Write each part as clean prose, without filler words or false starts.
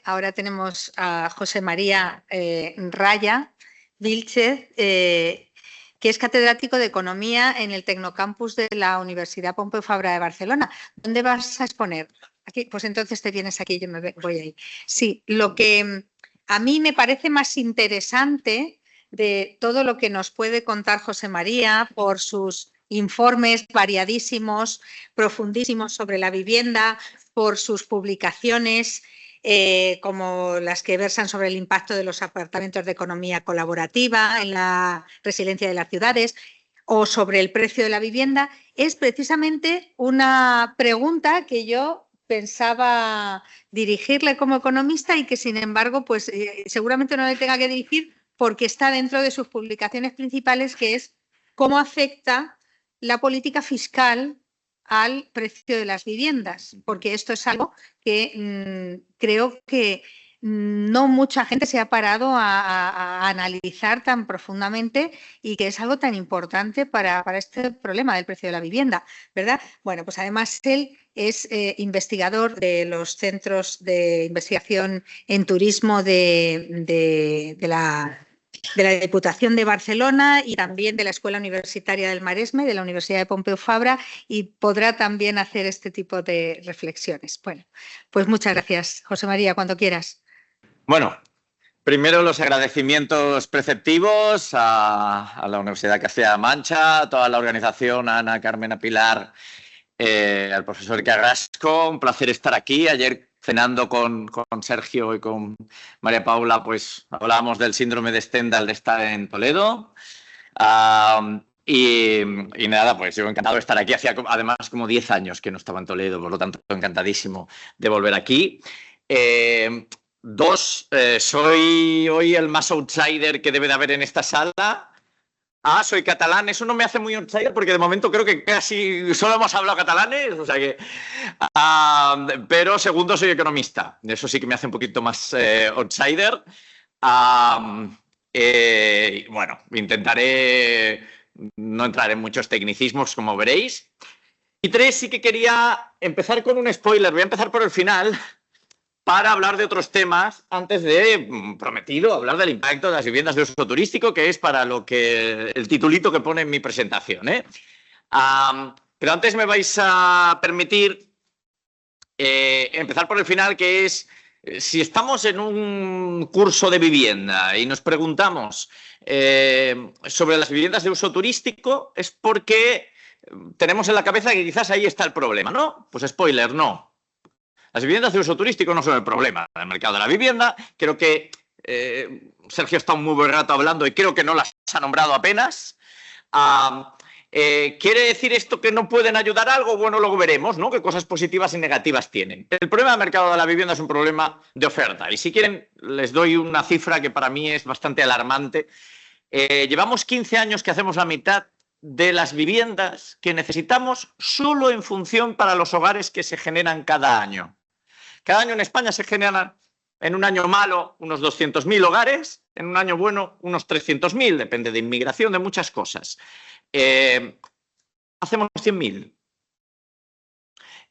ahora tenemos a José María Raya Vílchez, que es catedrático de Economía en el Tecnocampus de la Universidad Pompeu Fabra de Barcelona. ¿Dónde vas a exponer? Aquí, pues entonces te vienes aquí, yo me voy ahí. Sí, lo que a mí me parece más interesante de todo lo que nos puede contar José María por sus informes variadísimos, profundísimos sobre la vivienda, por sus publicaciones, como las que versan sobre el impacto de los apartamentos de economía colaborativa en la resiliencia de las ciudades o sobre el precio de la vivienda, es precisamente una pregunta que yo pensaba dirigirle como economista y que, sin embargo, pues seguramente no le tenga que dirigir porque está dentro de sus publicaciones principales, que es cómo afecta la política fiscal al precio de las viviendas, porque esto es algo que creo que no mucha gente se ha parado a analizar tan profundamente y que es algo tan importante para este problema del precio de la vivienda, ¿verdad? Bueno, pues además él es investigador de los centros de investigación en turismo de la Diputación de Barcelona y también de la Escuela Universitaria del Maresme, de la Universidad de Pompeu Fabra, y podrá también hacer este tipo de reflexiones. Bueno, pues muchas gracias, José María, cuando quieras. Bueno, primero los agradecimientos preceptivos a la Universidad de Castilla-La Mancha, a toda la organización, a Ana, Carmen, a Pilar, al profesor Carrasco. Un placer estar aquí. Ayer, cenando con Sergio y con María Paula, pues hablábamos del síndrome de Stendhal de estar en Toledo. Y nada, pues yo encantado de estar aquí. Hacía además como 10 años que no estaba en Toledo, por lo tanto encantadísimo de volver aquí. Soy hoy el más outsider que debe de haber en esta sala. Soy catalán. Eso no me hace muy outsider porque de momento creo que casi solo hemos hablado catalanes, o sea que... pero segundo, soy economista. Eso sí que me hace un poquito más outsider. Bueno, intentaré no entrar en muchos tecnicismos, como veréis. Y 3, sí que quería empezar con un spoiler. Voy a empezar por el final para hablar de otros temas antes de, prometido, hablar del impacto de las viviendas de uso turístico, que es para lo que el titulito que pone en mi presentación, pero antes me vais a permitir empezar por el final, que es si estamos en un curso de vivienda y nos preguntamos sobre las viviendas de uso turístico, es porque tenemos en la cabeza que quizás ahí está el problema, ¿no? Pues spoiler, no. Las viviendas de uso turístico no son el problema del mercado de la vivienda. Creo que Sergio está un muy buen rato hablando y creo que no las ha nombrado apenas. ¿Quiere decir esto que no pueden ayudar a algo? Bueno, luego veremos, ¿no? Qué cosas positivas y negativas tienen. El problema del mercado de la vivienda es un problema de oferta. Y si quieren, les doy una cifra que para mí es bastante alarmante. Llevamos 15 años que hacemos la mitad de las viviendas que necesitamos solo en función para los hogares que se generan cada año. Cada año en España se generan, en un año malo, unos 200.000 hogares, en un año bueno, unos 300.000, depende de inmigración, de muchas cosas. Hacemos 100.000.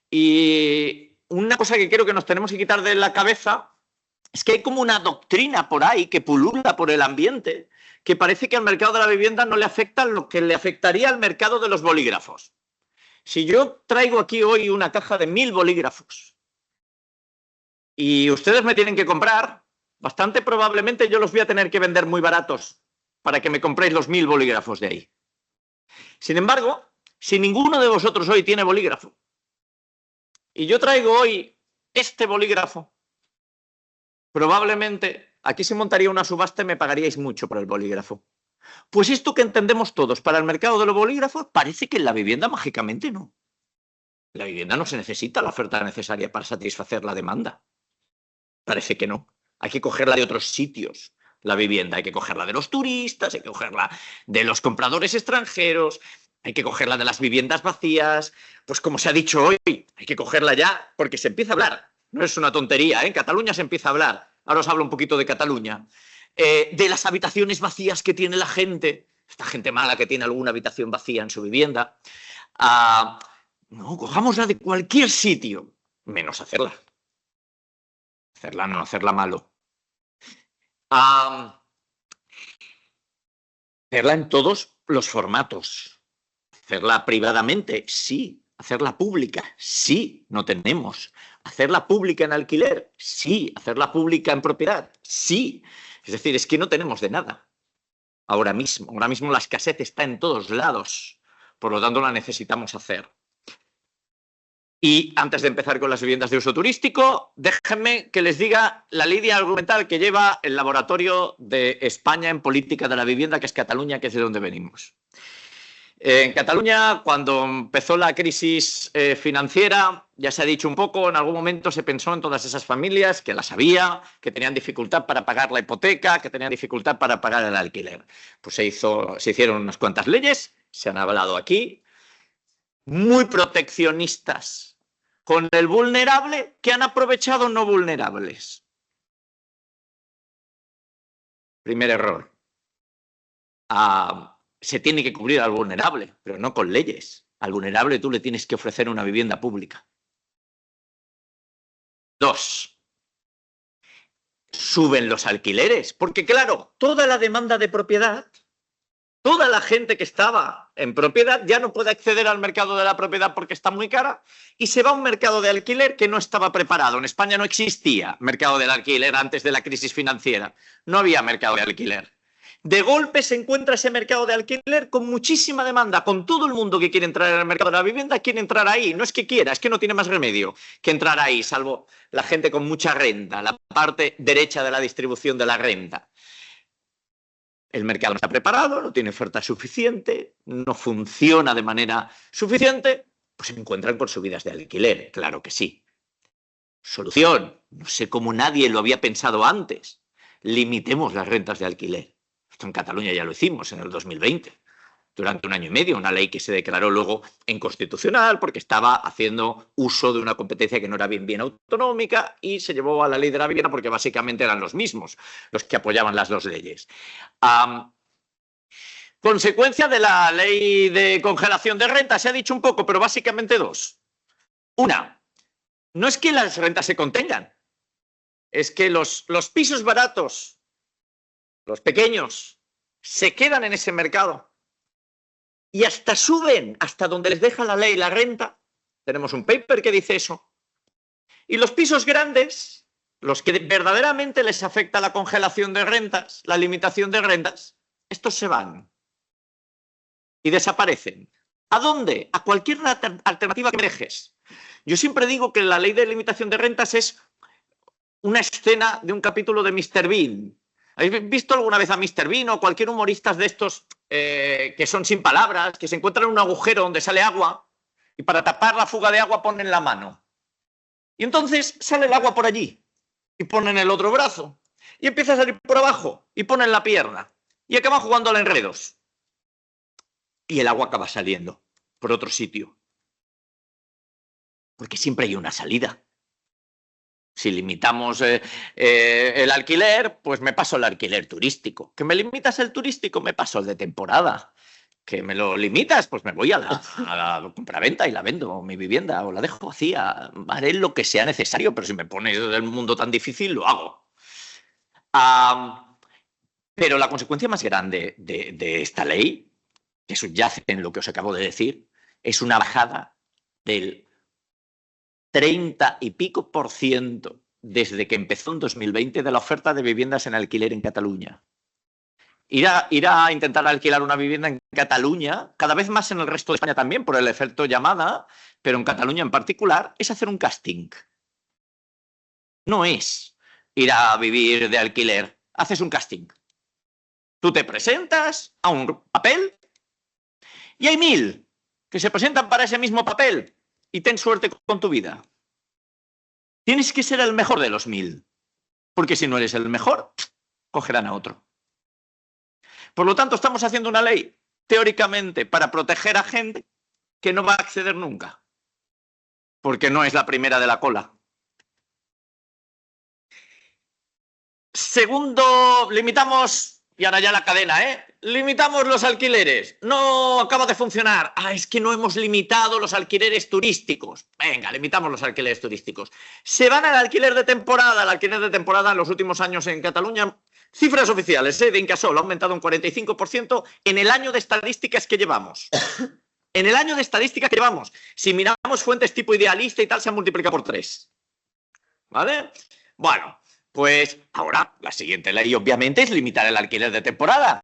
Y una cosa que creo que nos tenemos que quitar de la cabeza es que hay como una doctrina por ahí que pulula por el ambiente, que parece que al mercado de la vivienda no le afecta lo que le afectaría al mercado de los bolígrafos. Si yo traigo aquí hoy una caja de 1.000 bolígrafos y ustedes me tienen que comprar, bastante probablemente yo los voy a tener que vender muy baratos para que me compréis los 1.000 bolígrafos de ahí. Sin embargo, si ninguno de vosotros hoy tiene bolígrafo y yo traigo hoy este bolígrafo, probablemente aquí se montaría una subasta y me pagaríais mucho por el bolígrafo. Pues esto que entendemos todos para el mercado de los bolígrafos parece que en la vivienda mágicamente no. La vivienda no se necesita la oferta necesaria para satisfacer la demanda. Parece que no. Hay que cogerla de otros sitios. La vivienda hay que cogerla de los turistas, hay que cogerla de los compradores extranjeros, hay que cogerla de las viviendas vacías. Pues como se ha dicho hoy, hay que cogerla ya porque se empieza a hablar. No es una tontería, ¿eh? En Cataluña se empieza a hablar. Ahora os hablo un poquito de Cataluña. De las habitaciones vacías que tiene la gente. Esta gente mala que tiene alguna habitación vacía en su vivienda. No, cojámosla de cualquier sitio, menos hacerla. Hacerla no, hacerla malo. Hacerla en todos los formatos. Hacerla privadamente, sí. Hacerla pública, sí, no tenemos. Hacerla pública en alquiler, sí. Hacerla pública en propiedad, sí. Es decir, es que no tenemos de nada. Ahora mismo la escasez está en todos lados. Por lo tanto, la necesitamos hacer. Y antes de empezar con las viviendas de uso turístico, déjenme que les diga la línea argumental que lleva el Laboratorio de España en Política de la Vivienda, que es Cataluña, que es de donde venimos. En Cataluña, cuando empezó la crisis financiera, ya se ha dicho un poco, en algún momento se pensó en todas esas familias que las había, que tenían dificultad para pagar la hipoteca, que tenían dificultad para pagar el alquiler. Pues se hicieron unas cuantas leyes, se han hablado aquí, muy proteccionistas con el vulnerable, que han aprovechado no vulnerables. Primer error. Se tiene que cubrir al vulnerable, pero no con leyes. Al vulnerable tú le tienes que ofrecer una vivienda pública. 2. Suben los alquileres, porque claro, toda la demanda de propiedad, toda la gente que estaba en propiedad ya no puede acceder al mercado de la propiedad porque está muy cara y se va a un mercado de alquiler que no estaba preparado. En España no existía mercado del alquiler antes de la crisis financiera. No había mercado de alquiler. De golpe se encuentra ese mercado de alquiler con muchísima demanda, con todo el mundo que quiere entrar en el mercado de la vivienda, quiere entrar ahí. No es que quiera, es que no tiene más remedio que entrar ahí, salvo la gente con mucha renta, la parte derecha de la distribución de la renta. El mercado no está preparado, no tiene oferta suficiente, no funciona de manera suficiente, pues se encuentran con subidas de alquiler, claro que sí. Solución, no sé cómo nadie lo había pensado antes, limitemos las rentas de alquiler. Esto en Cataluña ya lo hicimos en el 2020, durante 1 año y medio, una ley que se declaró luego inconstitucional porque estaba haciendo uso de una competencia que no era bien autonómica y se llevó a la ley de la vivienda porque básicamente eran los mismos los que apoyaban las dos leyes. Consecuencia de la ley de congelación de rentas, se ha dicho un poco, pero básicamente 2. Una, no es que las rentas se contengan, es que los pisos baratos, los pequeños, se quedan en ese mercado y hasta suben hasta donde les deja la ley la renta. Tenemos un paper que dice eso. Y los pisos grandes, los que verdaderamente les afecta la congelación de rentas, la limitación de rentas, estos se van y desaparecen. ¿A dónde? A cualquier alternativa que me dejes. Yo siempre digo que la ley de limitación de rentas es una escena de un capítulo de Mr. Bean. ¿Habéis visto alguna vez a Mr. Bean o cualquier humorista de estos que son sin palabras, que se encuentran en un agujero donde sale agua y para tapar la fuga de agua ponen la mano? Y entonces sale el agua por allí y ponen el otro brazo y empieza a salir por abajo y ponen la pierna y acaban jugando al enredos. Y el agua acaba saliendo por otro sitio. Porque siempre hay una salida. Si limitamos el alquiler, pues me paso el alquiler turístico. ¿Que me limitas el turístico? Me paso el de temporada. ¿Que me lo limitas? Pues me voy a la compraventa y la vendo, mi vivienda, o la dejo vacía. Haré lo que sea necesario, pero si me pones el mundo tan difícil, lo hago. Pero la consecuencia más grande de esta ley, que subyace en lo que os acabo de decir, es una bajada del 30 y pico % desde que empezó en 2020 de la oferta de viviendas en alquiler en Cataluña. Ir a intentar alquilar una vivienda en Cataluña, cada vez más en el resto de España también, por el efecto llamada, pero en Cataluña en particular, es hacer un casting. No es ir a vivir de alquiler, haces un casting. Tú te presentas a un papel y hay 1000 que se presentan para ese mismo papel y ten suerte con tu vida. Tienes que ser el mejor de los 1000, porque si no eres el mejor, cogerán a otro. Por lo tanto, estamos haciendo una ley, teóricamente, para proteger a gente que no va a acceder nunca, porque no es la primera de la cola. Segundo, limitamos Y ahora ya la cadena, ¿eh? Limitamos los alquileres. No acaba de funcionar. Ah, es que no hemos limitado los alquileres turísticos. Venga, limitamos los alquileres turísticos. Se van al alquiler de temporada. El alquiler de temporada en los últimos años en Cataluña, cifras oficiales, de Incasòl, ha aumentado un 45% en el año de estadísticas que llevamos. En el año de estadísticas que llevamos. Si miramos fuentes tipo Idealista y tal, se ha multiplicado por 3. ¿Vale? Bueno, pues ahora la siguiente ley obviamente es limitar el alquiler de temporada.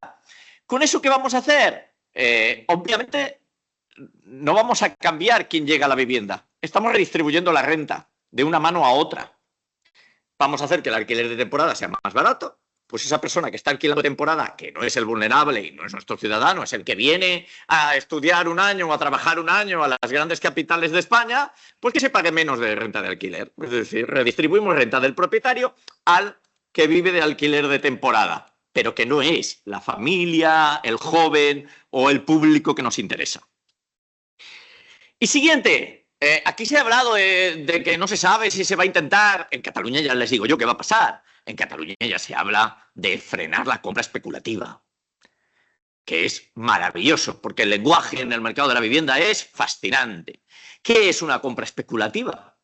¿Con eso qué vamos a hacer? Obviamente no vamos a cambiar quién llega a la vivienda. Estamos redistribuyendo la renta de una mano a otra. Vamos a hacer que el alquiler de temporada sea más barato. Pues esa persona que está alquilando temporada, que no es el vulnerable y no es nuestro ciudadano, es el que viene a estudiar un año o a trabajar un año a las grandes capitales de España, pues que se pague menos de renta de alquiler. Es decir, redistribuimos renta del propietario al que vive de alquiler de temporada, pero que no es la familia, el joven o el público que nos interesa. Y siguiente, aquí se ha hablado de que no se sabe si se va a intentar. En Cataluña ya les digo yo qué va a pasar. En Cataluña ya se habla de frenar la compra especulativa, que es maravilloso, porque el lenguaje en el mercado de la vivienda es fascinante. ¿Qué es una compra especulativa?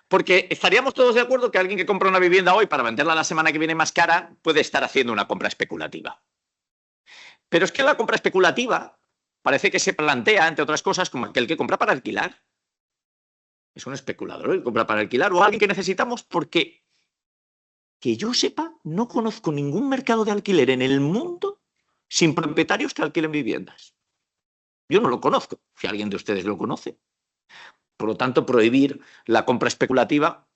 Porque estaríamos todos de acuerdo que alguien que compra una vivienda hoy para venderla la semana que viene más cara puede estar haciendo una compra especulativa. Pero es que la compra especulativa parece que se plantea, entre otras cosas, como aquel que compra para alquilar. Es un especulador el que compra para alquilar o alguien que necesitamos porque, que yo sepa, no conozco ningún mercado de alquiler en el mundo sin propietarios que alquilen viviendas. Yo no lo conozco, si alguien de ustedes lo conoce. Por lo tanto, prohibir la compra especulativa,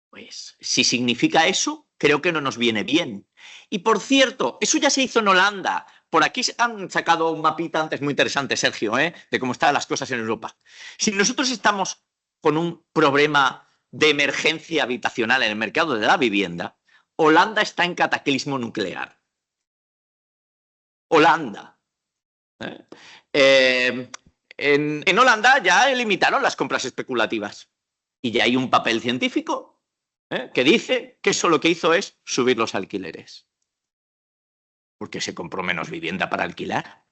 pues si significa eso, creo que no nos viene bien. Y por cierto, eso ya se hizo en Holanda. Por aquí han sacado un mapita antes muy interesante, Sergio, de cómo están las cosas en Europa. Si nosotros estamos con un problema de emergencia habitacional en el mercado de la vivienda, Holanda está en cataclismo nuclear. Holanda. En Holanda ya limitaron las compras especulativas y ya hay un papel científico que dice que eso lo que hizo es subir los alquileres. Porque se compró menos vivienda para alquilar.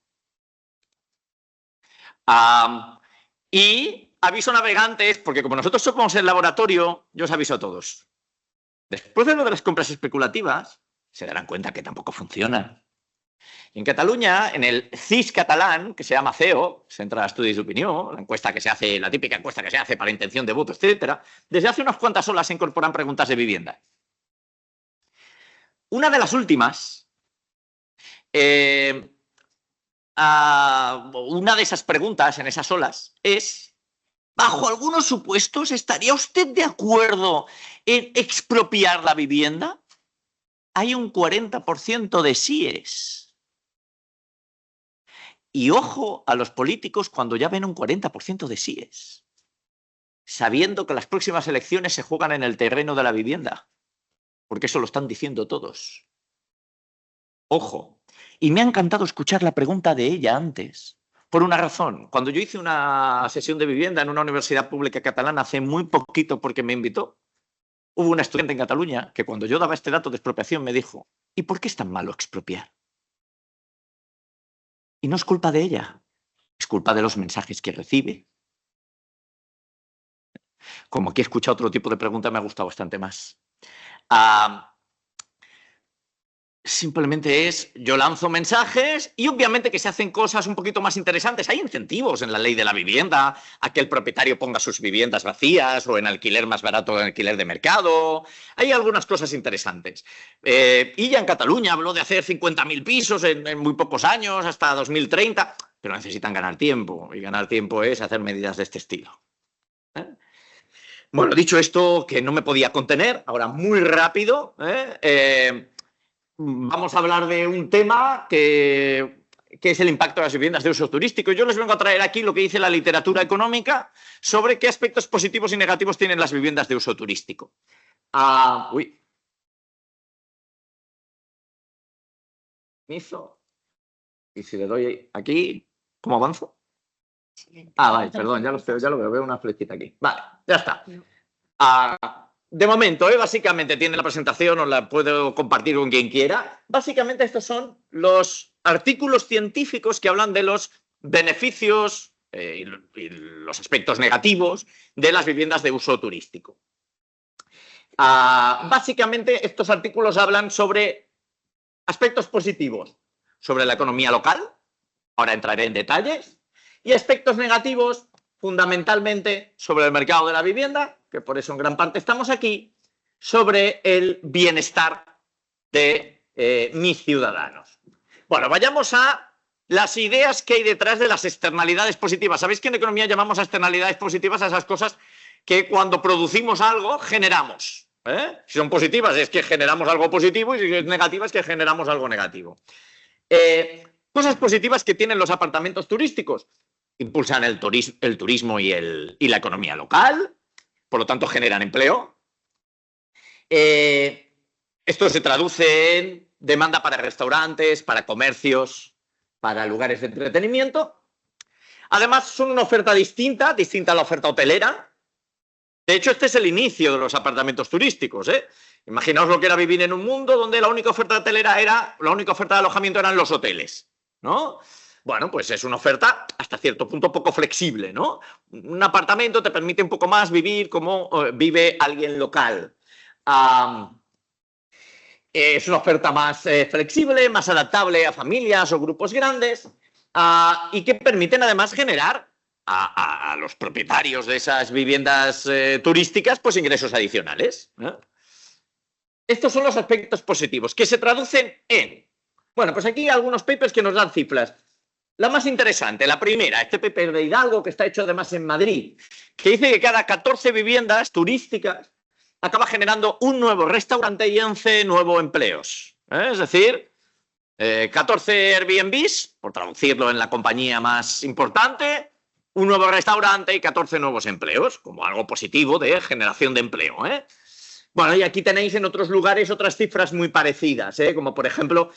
Y aviso navegantes, porque como nosotros somos el laboratorio, yo os aviso a todos. Después de lo de las compras especulativas, se darán cuenta que tampoco funcionan. Y en Cataluña, en el CIS catalán, que se llama CEO, Centre d'Estudis d'Opinió, la encuesta que se hace, la típica encuesta que se hace para intención de voto, etcétera, desde hace unas cuantas horas se incorporan preguntas de vivienda. Una de las últimas, una de esas preguntas en esas olas es: ¿bajo algunos supuestos estaría usted de acuerdo en expropiar la vivienda? Hay un 40% de síes. Y ojo a los políticos cuando ya ven un 40% de síes, sabiendo que las próximas elecciones se juegan en el terreno de la vivienda, porque eso lo están diciendo todos. Ojo. Y me ha encantado escuchar la pregunta de ella antes, por una razón. Cuando yo hice una sesión de vivienda en una universidad pública catalana hace muy poquito porque me invitó, hubo una estudiante en Cataluña que cuando yo daba este dato de expropiación me dijo: ¿y por qué es tan malo expropiar? Y no es culpa de ella, es culpa de los mensajes que recibe. Como aquí he escuchado otro tipo de pregunta, me ha gustado bastante más. Simplemente es, yo lanzo mensajes y obviamente que se hacen cosas un poquito más interesantes. Hay incentivos en la ley de la vivienda a que el propietario ponga sus viviendas vacías o en alquiler más barato, en alquiler de mercado. Hay algunas cosas interesantes. Y ya en Cataluña habló de hacer 50.000 pisos en muy pocos años, hasta 2030, pero necesitan ganar tiempo y ganar tiempo es hacer medidas de este estilo. Bueno, dicho esto, que no me podía contener, ahora muy rápido, vamos a hablar de un tema que es el impacto de las viviendas de uso turístico. Yo les vengo a traer aquí lo que dice la literatura económica sobre qué aspectos positivos y negativos tienen las viviendas de uso turístico. Y si le doy aquí, ¿cómo avanzo? Vale, perdón, ya lo veo una flechita aquí. Vale, ya está. de momento, básicamente tiene la presentación, os la puedo compartir con quien quiera. Básicamente estos son los artículos científicos que hablan de los beneficios y los aspectos negativos de las viviendas de uso turístico. Básicamente estos artículos hablan sobre aspectos positivos sobre la economía local, ahora entraré en detalles, y aspectos negativos fundamentalmente sobre el mercado de la vivienda, que por eso en gran parte estamos aquí, sobre el bienestar de mis ciudadanos. Bueno, vayamos a las ideas que hay detrás de las externalidades positivas. ¿Sabéis que en economía llamamos a externalidades positivas a esas cosas que cuando producimos algo generamos? Si son positivas es que generamos algo positivo y si es negativa es que generamos algo negativo. Cosas positivas que tienen los apartamentos turísticos. Impulsan el turismo y la economía local, por lo tanto generan empleo. Esto se traduce en demanda para restaurantes, para comercios, para lugares de entretenimiento. Además, son una oferta distinta a la oferta hotelera. De hecho, este es el inicio de los apartamentos turísticos. Imaginaos lo que era vivir en un mundo donde la única oferta hotelera la única oferta de alojamiento eran los hoteles, ¿no? Bueno, pues es una oferta hasta cierto punto poco flexible, ¿no? Un apartamento te permite un poco más vivir como vive alguien local. Es una oferta más flexible, más adaptable a familias o grupos grandes y que permiten además generar a los propietarios de esas viviendas turísticas pues ingresos adicionales. Estos son los aspectos positivos que se traducen en... Bueno, pues aquí hay algunos papers que nos dan cifras. La más interesante, la primera, este paper de Hidalgo, que está hecho además en Madrid, que dice que cada 14 viviendas turísticas acaba generando un nuevo restaurante y 11 nuevos empleos. Es decir, 14 Airbnbs, por traducirlo en la compañía más importante, un nuevo restaurante y 14 nuevos empleos, como algo positivo de generación de empleo. Bueno, y aquí tenéis en otros lugares otras cifras muy parecidas, como por ejemplo...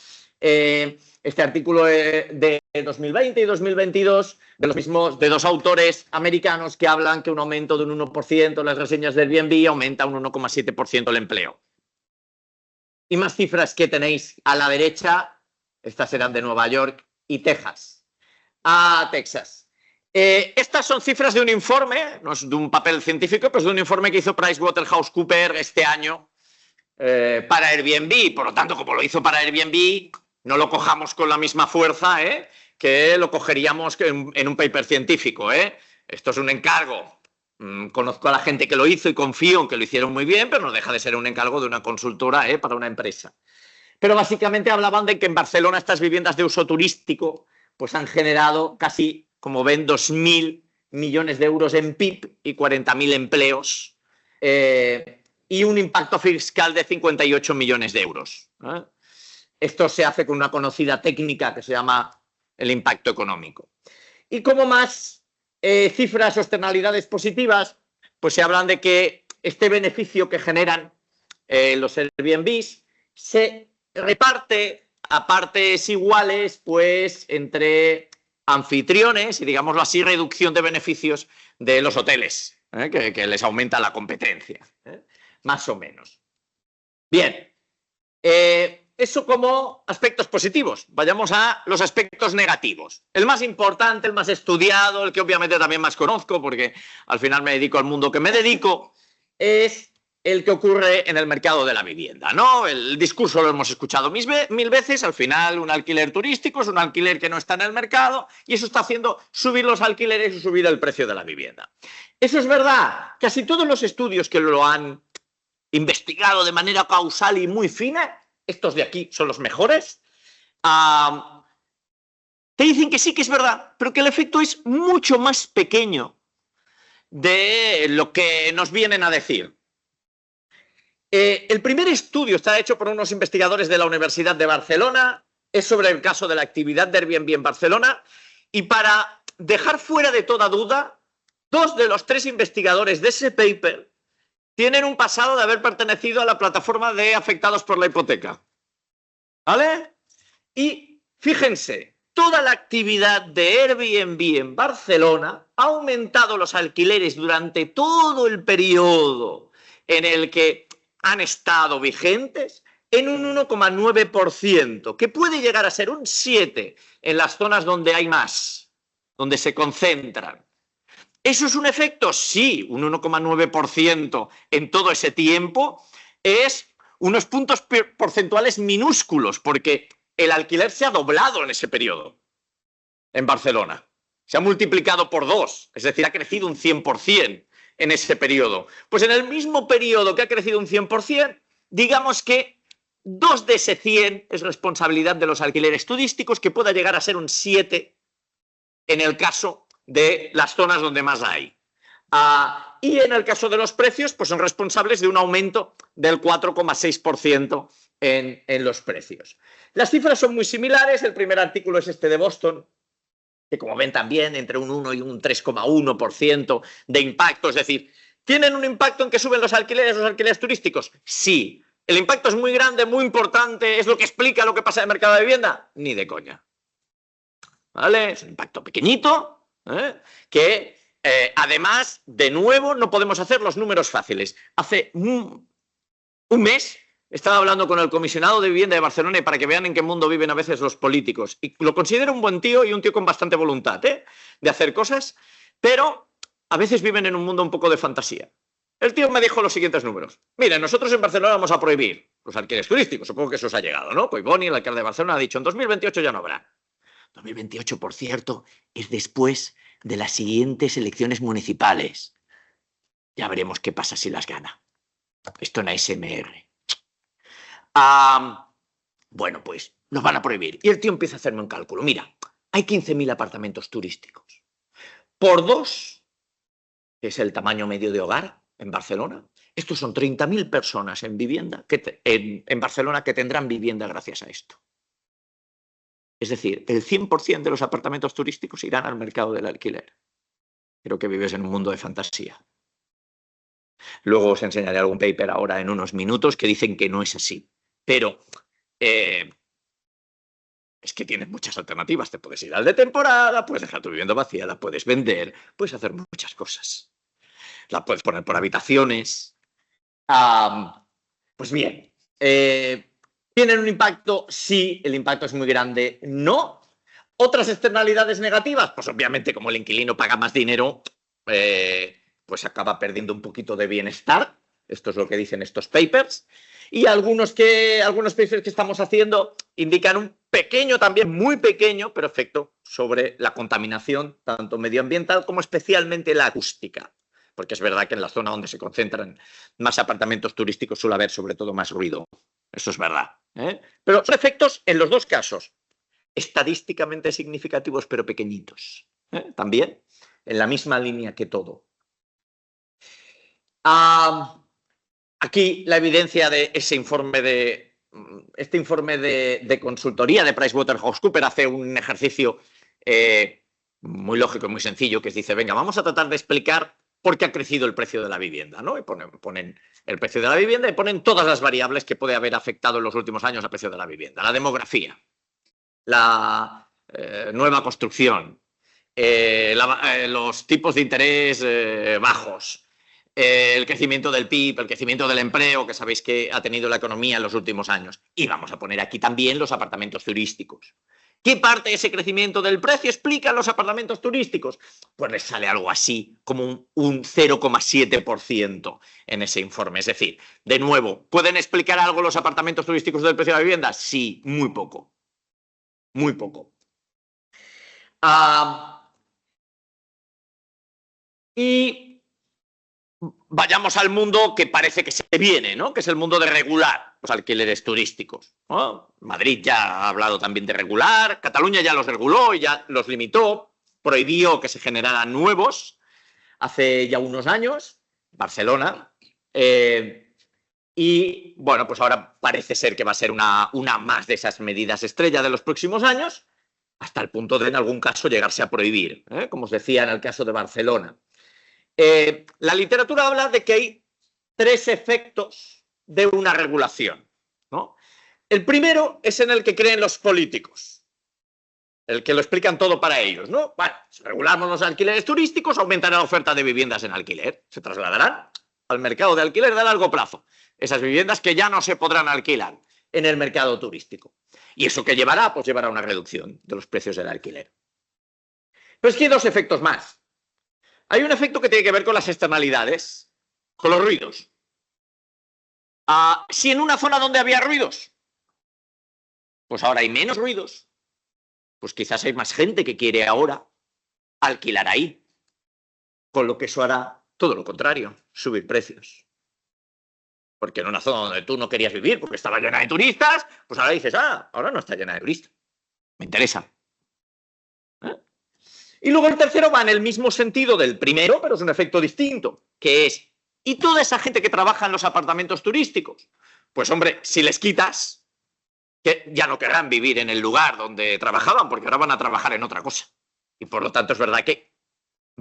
este artículo de 2020 y 2022 de dos autores americanos que hablan que un aumento de un 1% en las reseñas del Airbnb aumenta un 1,7% el empleo. Y más cifras que tenéis a la derecha, estas serán de Nueva York y Texas. Texas. Estas son cifras de un informe, no es de un papel científico, pero es de un informe que hizo PricewaterhouseCoopers este año para Airbnb. Por lo tanto, como lo hizo para Airbnb, no lo cojamos con la misma fuerza que lo cogeríamos en un paper científico. Esto es un encargo. Conozco a la gente que lo hizo y confío en que lo hicieron muy bien, pero no deja de ser un encargo de una consultora para una empresa. Pero básicamente hablaban de que en Barcelona estas viviendas de uso turístico pues han generado casi, como ven, 2.000 millones de euros en PIB y 40.000 empleos y un impacto fiscal de 58 millones de euros. Esto se hace con una conocida técnica que se llama el impacto económico. Y como más cifras o externalidades positivas, pues se hablan de que este beneficio que generan los Airbnbs se reparte a partes iguales pues entre anfitriones y, digámoslo así, reducción de beneficios de los hoteles, que les aumenta la competencia, más o menos. Bien. Eso como aspectos positivos. Vayamos a los aspectos negativos. El más importante, el más estudiado, el que obviamente también más conozco, porque al final me dedico al mundo que me dedico, es el que ocurre en el mercado de la vivienda, ¿no? El discurso lo hemos escuchado mil veces. Al final, un alquiler turístico es un alquiler que no está en el mercado y eso está haciendo subir los alquileres y subir el precio de la vivienda. Eso es verdad. Casi todos los estudios que lo han investigado de manera causal y muy fina, estos de aquí son los mejores, te dicen que sí que es verdad, pero que el efecto es mucho más pequeño de lo que nos vienen a decir. El primer estudio está hecho por unos investigadores de la Universidad de Barcelona, es sobre el caso de la actividad de Airbnb en Barcelona, y para dejar fuera de toda duda, 2 de los 3 investigadores de ese paper tienen un pasado de haber pertenecido a la plataforma de afectados por la hipoteca. ¿Vale? Y fíjense, toda la actividad de Airbnb en Barcelona ha aumentado los alquileres durante todo el periodo en el que han estado vigentes en un 1,9%, que puede llegar a ser un 7% en las zonas donde hay más, donde se concentran. ¿Eso es un efecto? Sí, un 1,9% en todo ese tiempo es unos puntos porcentuales minúsculos, porque el alquiler se ha doblado en ese periodo en Barcelona. Se ha multiplicado por 2, es decir, ha crecido un 100% en ese periodo. Pues en el mismo periodo que ha crecido un 100%, digamos que 2 de ese 100 es responsabilidad de los alquileres turísticos, que pueda llegar a ser un 7 en el caso de las zonas donde más hay. Y en el caso de los precios, pues son responsables de un aumento del 4,6% en los precios. Las cifras son muy similares. El primer artículo es este de Boston, que como ven también entre un 1 y un 3,1% de impacto. Es decir, ¿tienen un impacto en que suben los alquileres turísticos? Sí. ¿El impacto es muy grande, muy importante? ¿Es lo que explica lo que pasa en el mercado de vivienda? Ni de coña. ¿Vale? Es un impacto pequeñito, que además, de nuevo, no podemos hacer los números fáciles. Hace un mes estaba hablando con el comisionado de vivienda de Barcelona, y para que vean en qué mundo viven a veces los políticos. Y lo considero un buen tío y un tío con bastante voluntad de hacer cosas, pero a veces viven en un mundo un poco de fantasía. El tío me dijo los siguientes números. Miren, nosotros en Barcelona vamos a prohibir los alquileres turísticos. Supongo que eso os ha llegado, ¿no? Pues Boni, el alcalde de Barcelona, ha dicho en 2028 ya no habrá. 2028, por cierto, es después de las siguientes elecciones municipales. Ya veremos qué pasa si las gana. Esto en ASMR. Bueno, pues los van a prohibir. Y el tío empieza a hacerme un cálculo. Mira, hay 15.000 apartamentos turísticos. Por 2, que es el tamaño medio de hogar en Barcelona, estos son 30.000 personas en vivienda en Barcelona que tendrán vivienda gracias a esto. Es decir, el 100% de los apartamentos turísticos irán al mercado del alquiler. Creo que vives en un mundo de fantasía. Luego os enseñaré algún paper ahora en unos minutos que dicen que no es así. Pero es que tienes muchas alternativas. Te puedes ir al de temporada, puedes dejar tu vivienda vacía, la puedes vender, puedes hacer muchas cosas. La puedes poner por habitaciones. Pues bien, ¿tienen un impacto? Sí, el impacto es muy grande. No. ¿Otras externalidades negativas? Pues obviamente, como el inquilino paga más dinero, pues acaba perdiendo un poquito de bienestar. Esto es lo que dicen estos papers. Y algunos papers que estamos haciendo indican un pequeño, también muy pequeño, pero efecto sobre la contaminación, tanto medioambiental como especialmente la acústica. Porque es verdad que en la zona donde se concentran más apartamentos turísticos suele haber sobre todo más ruido. Eso es verdad. Pero son efectos en los dos casos estadísticamente significativos, pero pequeñitos. También en la misma línea que todo. Aquí la evidencia de ese informe de consultoría de PricewaterhouseCoopers hace un ejercicio muy lógico y muy sencillo, que dice, venga, vamos a tratar de explicar por qué ha crecido el precio de la vivienda, ¿no? Y ponen el precio de la vivienda y ponen todas las variables que puede haber afectado en los últimos años al precio de la vivienda. La demografía, la nueva construcción, los tipos de interés bajos, el crecimiento del PIB, el crecimiento del empleo, que sabéis que ha tenido la economía en los últimos años. Y vamos a poner aquí también los apartamentos turísticos. ¿Qué parte de ese crecimiento del precio explican los apartamentos turísticos? Pues les sale algo así como un 0,7% en ese informe. Es decir, de nuevo, ¿pueden explicar algo los apartamentos turísticos del precio de la vivienda? Sí, muy poco. Muy poco. Y vayamos al mundo que parece que se viene, ¿no? Que es el mundo de regular los alquileres turísticos, ¿no? Madrid ya ha hablado también de regular, Cataluña ya los reguló y ya los limitó, prohibió que se generaran nuevos hace ya unos años, Barcelona, y bueno, pues ahora parece ser que va a ser una más de esas medidas estrella de los próximos años, hasta el punto de en algún caso llegarse a prohibir, como os decía en el caso de Barcelona. La literatura habla de que hay 3 efectos de una regulación, ¿no? El primero es en el que creen los políticos, el que lo explican todo para ellos, ¿no? Bueno, si regulamos los alquileres turísticos, aumentará la oferta de viviendas en alquiler, se trasladarán al mercado de alquiler de largo plazo. Esas viviendas que ya no se podrán alquilar en el mercado turístico. ¿Y eso qué llevará? Pues llevará a una reducción de los precios del alquiler. Pero es que hay dos efectos más. Hay un efecto que tiene que ver con las externalidades, con los ruidos. Si en una zona donde había ruidos, pues ahora hay menos ruidos, pues quizás hay más gente que quiere ahora alquilar ahí. Con lo que eso hará todo lo contrario, subir precios. Porque en una zona donde tú no querías vivir porque estaba llena de turistas, pues ahora dices, ahora no está llena de turistas. Me interesa. Y luego el tercero va en el mismo sentido del primero, pero es un efecto distinto, que es, ¿y toda esa gente que trabaja en los apartamentos turísticos? Pues hombre, si les quitas, que ya no querrán vivir en el lugar donde trabajaban, porque ahora van a trabajar en otra cosa. Y por lo tanto es verdad que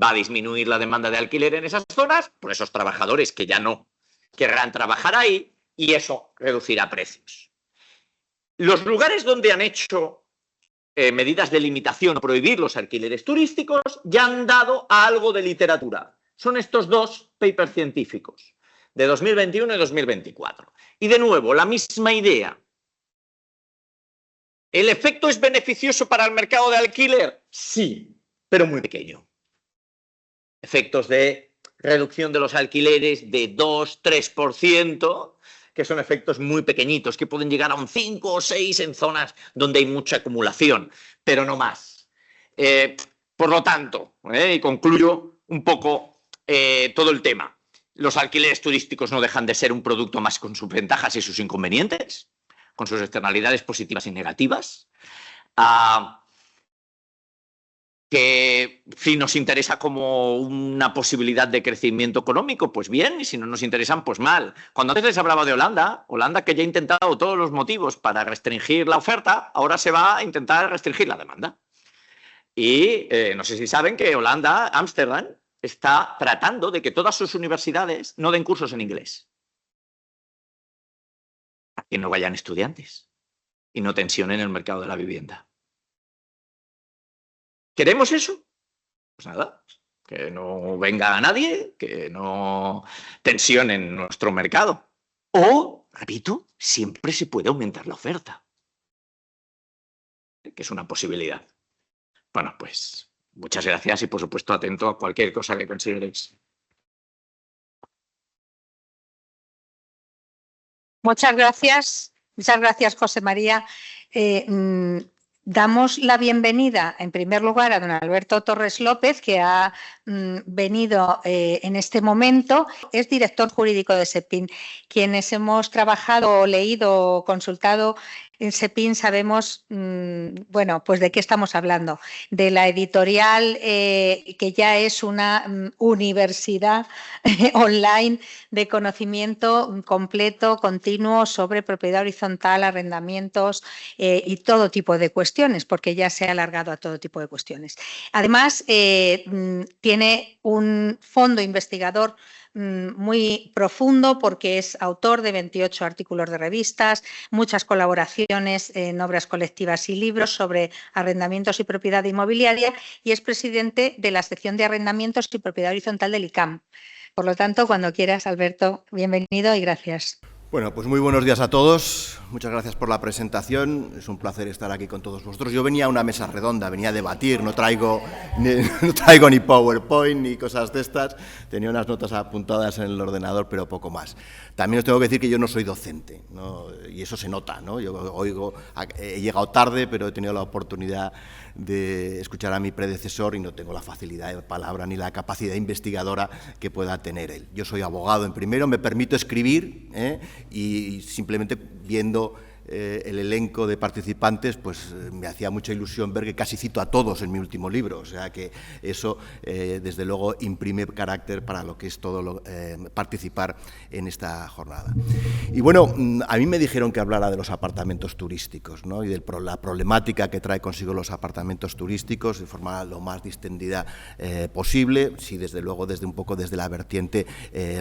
va a disminuir la demanda de alquiler en esas zonas, por esos trabajadores que ya no querrán trabajar ahí, y eso reducirá precios. Los lugares donde han hecho medidas de limitación o prohibir los alquileres turísticos ya han dado a algo de literatura. Son estos dos papers científicos, de 2021 y 2024. Y de nuevo, la misma idea. ¿El efecto es beneficioso para el mercado de alquiler? Sí, pero muy pequeño. Efectos de reducción de los alquileres de 2-3%, que son efectos muy pequeñitos, que pueden llegar a un 5 o 6 en zonas donde hay mucha acumulación, pero no más. Por lo tanto, y concluyo un poco todo el tema, los alquileres turísticos no dejan de ser un producto más con sus ventajas y sus inconvenientes, con sus externalidades positivas y negativas, que si nos interesa como una posibilidad de crecimiento económico, pues bien, y si no nos interesan, pues mal. Cuando antes les hablaba de Holanda, que ya ha intentado todos los motivos para restringir la oferta, ahora se va a intentar restringir la demanda. Y no sé si saben que Holanda, Ámsterdam, está tratando de que todas sus universidades no den cursos en inglés. Para que no vayan estudiantes y no tensionen el mercado de la vivienda. ¿Queremos eso? Pues nada, que no venga nadie, que no tensionen nuestro mercado. O, repito, siempre se puede aumentar la oferta, que es una posibilidad. Bueno, pues muchas gracias y, por supuesto, atento a cualquier cosa que consideréis. Muchas gracias, José María. Damos la bienvenida, en primer lugar, a don Alberto Torres López, que ha venido en este momento. Es director jurídico de SEPIN. Quienes hemos trabajado, leído, consultado en SEPIN sabemos, bueno, pues de qué estamos hablando. De la editorial que ya es una universidad online de conocimiento completo, continuo, sobre propiedad horizontal, arrendamientos y todo tipo de cuestiones, porque ya se ha alargado a todo tipo de cuestiones. Además, tiene un fondo investigador muy profundo porque es autor de 28 artículos de revistas, muchas colaboraciones en obras colectivas y libros sobre arrendamientos y propiedad inmobiliaria y es presidente de la sección de arrendamientos y propiedad horizontal del ICAM. Por lo tanto, cuando quieras, Alberto, bienvenido y gracias. Bueno, pues muy buenos días a todos. Muchas gracias por la presentación. Es un placer estar aquí con todos vosotros. Yo venía a una mesa redonda, venía a debatir, no traigo ni PowerPoint ni cosas de estas. Tenía unas notas apuntadas en el ordenador, pero poco más. También os tengo que decir que yo no soy docente, ¿no? Y eso se nota, ¿no? Yo he llegado tarde, pero he tenido la oportunidad de escuchar a mi predecesor y no tengo la facilidad de palabra ni la capacidad investigadora que pueda tener él. Yo soy abogado en primero, me permito escribir y simplemente viendo el elenco de participantes, pues me hacía mucha ilusión ver que casi cito a todos en mi último libro, o sea que eso desde luego imprime carácter para lo que es todo participar en esta jornada. Y bueno, a mí me dijeron que hablara de los apartamentos turísticos, ¿no? Y de la problemática que trae consigo los apartamentos turísticos de forma lo más distendida posible, sí, desde luego desde la vertiente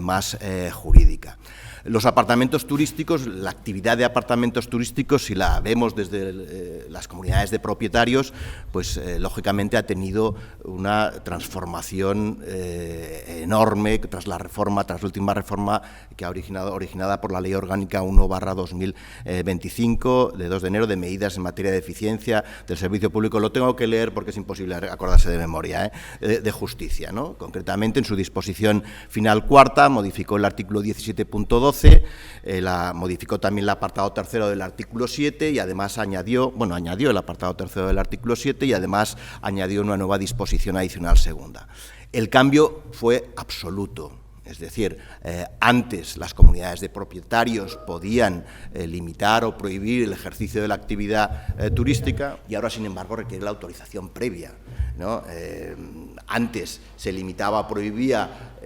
más jurídica. Los apartamentos turísticos, la actividad de apartamentos turísticos, si la vemos desde las comunidades de propietarios, pues lógicamente ha tenido una transformación enorme tras la última reforma que ha originada por la Ley Orgánica 1/2025, de 2 de enero, de medidas en materia de eficiencia del servicio público. Lo tengo que leer porque es imposible acordarse de memoria, de justicia, ¿no? Concretamente, en su disposición final cuarta, modificó el artículo 17.12, modificó también el apartado tercero del artículo 7 y además añadió el apartado tercero del artículo 7 y además añadió una nueva disposición adicional segunda. El cambio fue absoluto. Es decir, antes las comunidades de propietarios podían limitar o prohibir el ejercicio de la actividad turística y ahora, sin embargo, requiere la autorización previa, ¿no? Antes se limitaba o prohibía,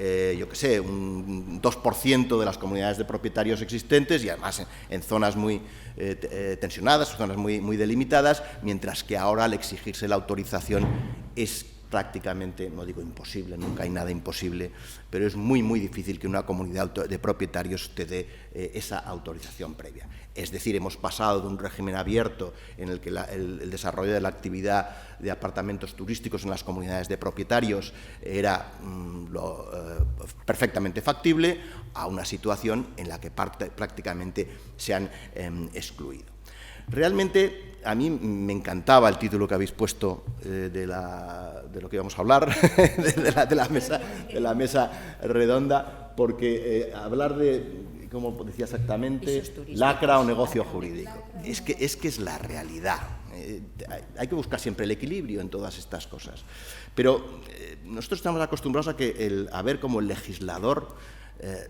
un 2% de las comunidades de propietarios existentes y además en zonas muy tensionadas, zonas muy delimitadas, mientras que ahora al exigirse la autorización es prácticamente, no digo imposible, nunca hay nada imposible, pero es muy difícil que una comunidad de propietarios te dé esa autorización previa. Es decir, hemos pasado de un régimen abierto en el que el desarrollo de la actividad de apartamentos turísticos en las comunidades de propietarios era perfectamente factible a una situación en la que prácticamente se han excluido. Realmente, a mí me encantaba el título que habéis puesto de lo que íbamos a hablar, de la mesa redonda, porque hablar de, como decía exactamente, lacra o negocio jurídico. Es que es la realidad. Hay que buscar siempre el equilibrio en todas estas cosas. Pero nosotros estamos acostumbrados a ver cómo el legislador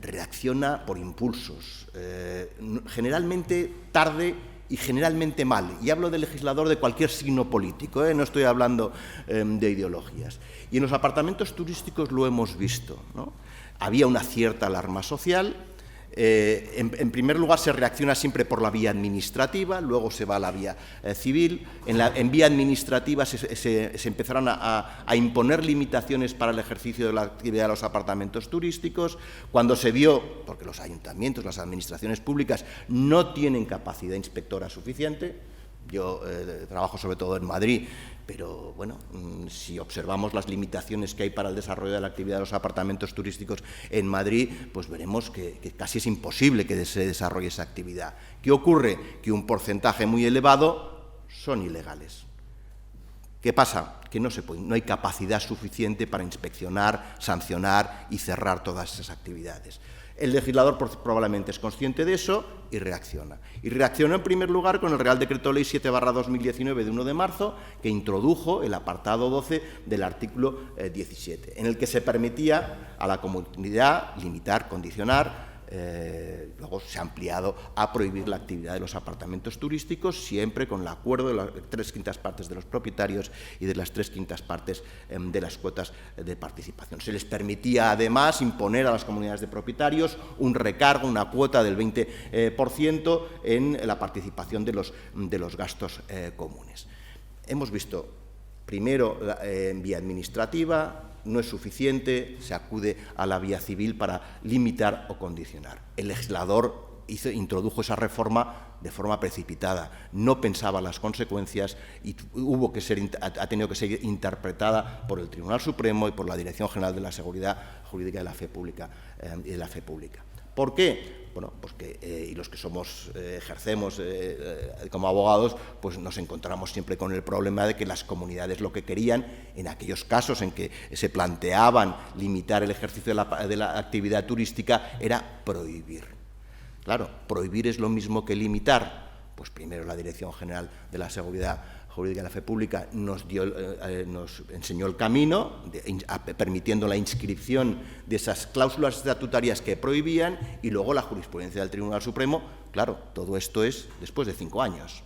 reacciona por impulsos, generalmente tarde y generalmente mal. Y hablo del legislador de cualquier signo político, no estoy hablando de ideologías. Y en los apartamentos turísticos lo hemos visto, ¿no? Había una cierta alarma social. En primer lugar, se reacciona siempre por la vía administrativa, luego se va a la vía civil. En vía administrativa se empezaron a imponer limitaciones para el ejercicio de la actividad de los apartamentos turísticos. Cuando se vio, porque los ayuntamientos, las administraciones públicas no tienen capacidad inspectora suficiente. Yo trabajo sobre todo en Madrid, pero bueno, si observamos las limitaciones que hay para el desarrollo de la actividad de los apartamentos turísticos en Madrid, pues veremos que casi es imposible que se desarrolle esa actividad. ¿Qué ocurre? Que un porcentaje muy elevado son ilegales. ¿Qué pasa? Que no hay capacidad suficiente para inspeccionar, sancionar y cerrar todas esas actividades. El legislador probablemente es consciente de eso y reacciona. Y reaccionó en primer lugar con el Real Decreto Ley 7/2019 de 1 de marzo, que introdujo el apartado 12 del artículo 17, en el que se permitía a la comunidad limitar, condicionar. Luego se ha ampliado a prohibir la actividad de los apartamentos turísticos, siempre con el acuerdo de las 3/5 partes de los propietarios y de las 3/5 partes de las cuotas de participación. Se les permitía además imponer a las comunidades de propietarios un recargo, una cuota del 20% en la participación de los gastos comunes. Hemos visto primero en vía administrativa. No es suficiente, se acude a la vía civil para limitar o condicionar. El legislador introdujo esa reforma de forma precipitada, no pensaba las consecuencias y ha tenido que ser interpretada por el Tribunal Supremo y por la Dirección General de la Seguridad Jurídica y de la Fe Pública. ¿Por qué? Bueno, pues y los que ejercemos como abogados, pues nos encontramos siempre con el problema de que las comunidades lo que querían, en aquellos casos en que se planteaban limitar el ejercicio de la actividad turística, era prohibir. Claro, prohibir es lo mismo que limitar. Pues primero la Dirección General de la Seguridad Jurídica de la Fe Pública nos enseñó el camino, permitiendo la inscripción de esas cláusulas estatutarias que prohibían, y luego la jurisprudencia del Tribunal Supremo. Claro, todo esto es después de 5 años.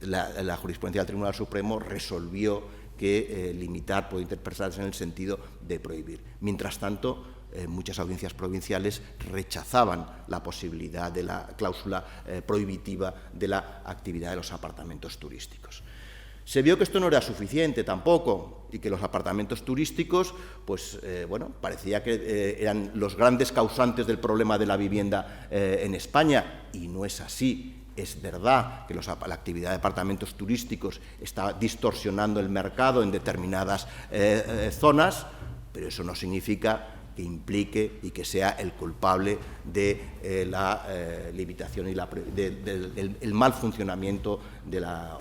La jurisprudencia del Tribunal Supremo resolvió que limitar puede interpretarse en el sentido de prohibir. Mientras tanto, muchas audiencias provinciales rechazaban la posibilidad de la cláusula prohibitiva de la actividad de los apartamentos turísticos. Se vio que esto no era suficiente tampoco y que los apartamentos turísticos, pues parecía que eran los grandes causantes del problema de la vivienda en España, y no es así. es verdad que la actividad de apartamentos turísticos está distorsionando el mercado en determinadas zonas, pero eso no significa que implique y que sea el culpable de la limitación y del mal funcionamiento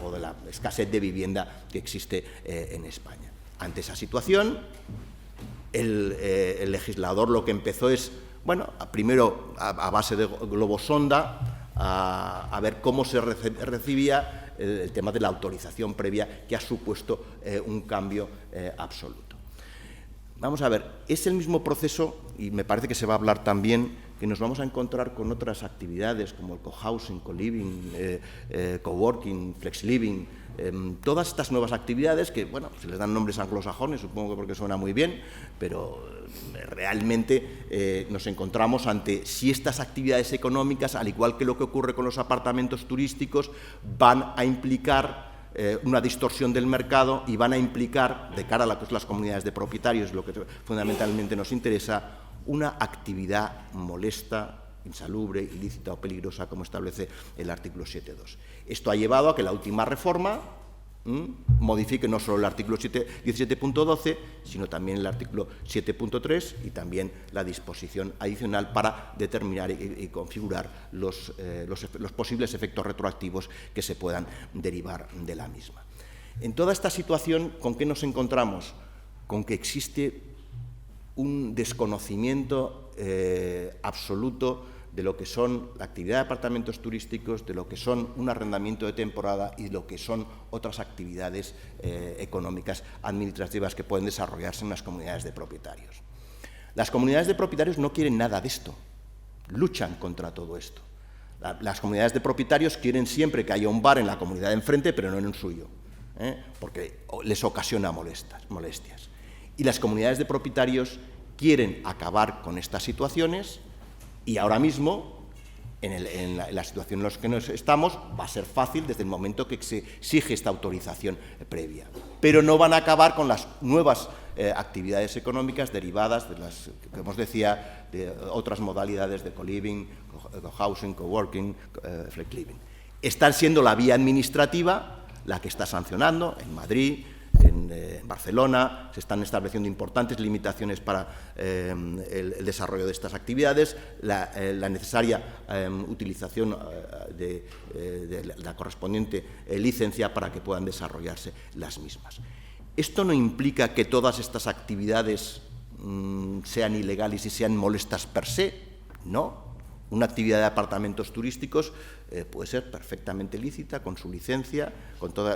o de la escasez de vivienda que existe en España. Ante esa situación, el legislador lo que empezó es, bueno, primero a base de globosonda, a ver cómo se recibía el tema de la autorización previa, que ha supuesto un cambio absoluto. Vamos a ver, es el mismo proceso, y me parece que se va a hablar también, que nos vamos a encontrar con otras actividades como el cohousing, co-living, coworking, flex living, todas estas nuevas actividades que, bueno, se les dan nombres anglosajones, supongo que porque suena muy bien, pero realmente nos encontramos ante si estas actividades económicas, al igual que lo que ocurre con los apartamentos turísticos, van a implicar una distorsión del mercado y van a implicar, de cara a las comunidades de propietarios, lo que fundamentalmente nos interesa, una actividad molesta, insalubre, ilícita o peligrosa, como establece el artículo 7.2. Esto ha llevado a que la última reforma modifique no solo el artículo 17.12, sino también el artículo 7.3 y también la disposición adicional para determinar y configurar los posibles efectos retroactivos que se puedan derivar de la misma. En toda esta situación, ¿con qué nos encontramos? Con que existe un desconocimiento absoluto de lo que son la actividad de apartamentos turísticos, de lo que son un arrendamiento de temporada y de lo que son otras actividades económicas administrativas que pueden desarrollarse en las comunidades de propietarios. Las comunidades de propietarios no quieren nada de esto, luchan contra todo esto. Las comunidades de propietarios quieren siempre que haya un bar en la comunidad de enfrente, pero no en el suyo, porque les ocasiona molestias. Y las comunidades de propietarios quieren acabar con estas situaciones. Y ahora mismo, en la situación en la que nos estamos, va a ser fácil desde el momento que se exige esta autorización previa. Pero no van a acabar con las nuevas actividades económicas derivadas de las, como os decía, de otras modalidades de co-living, co-housing, co-working, flex living. Está siendo la vía administrativa la que está sancionando en Madrid, en Barcelona, se están estableciendo importantes limitaciones para el desarrollo de estas actividades, la necesaria utilización de la correspondiente licencia para que puedan desarrollarse las mismas. Esto no implica que todas estas actividades sean ilegales y sean molestas per se, no. Una actividad de apartamentos turísticos puede ser perfectamente lícita, con su licencia,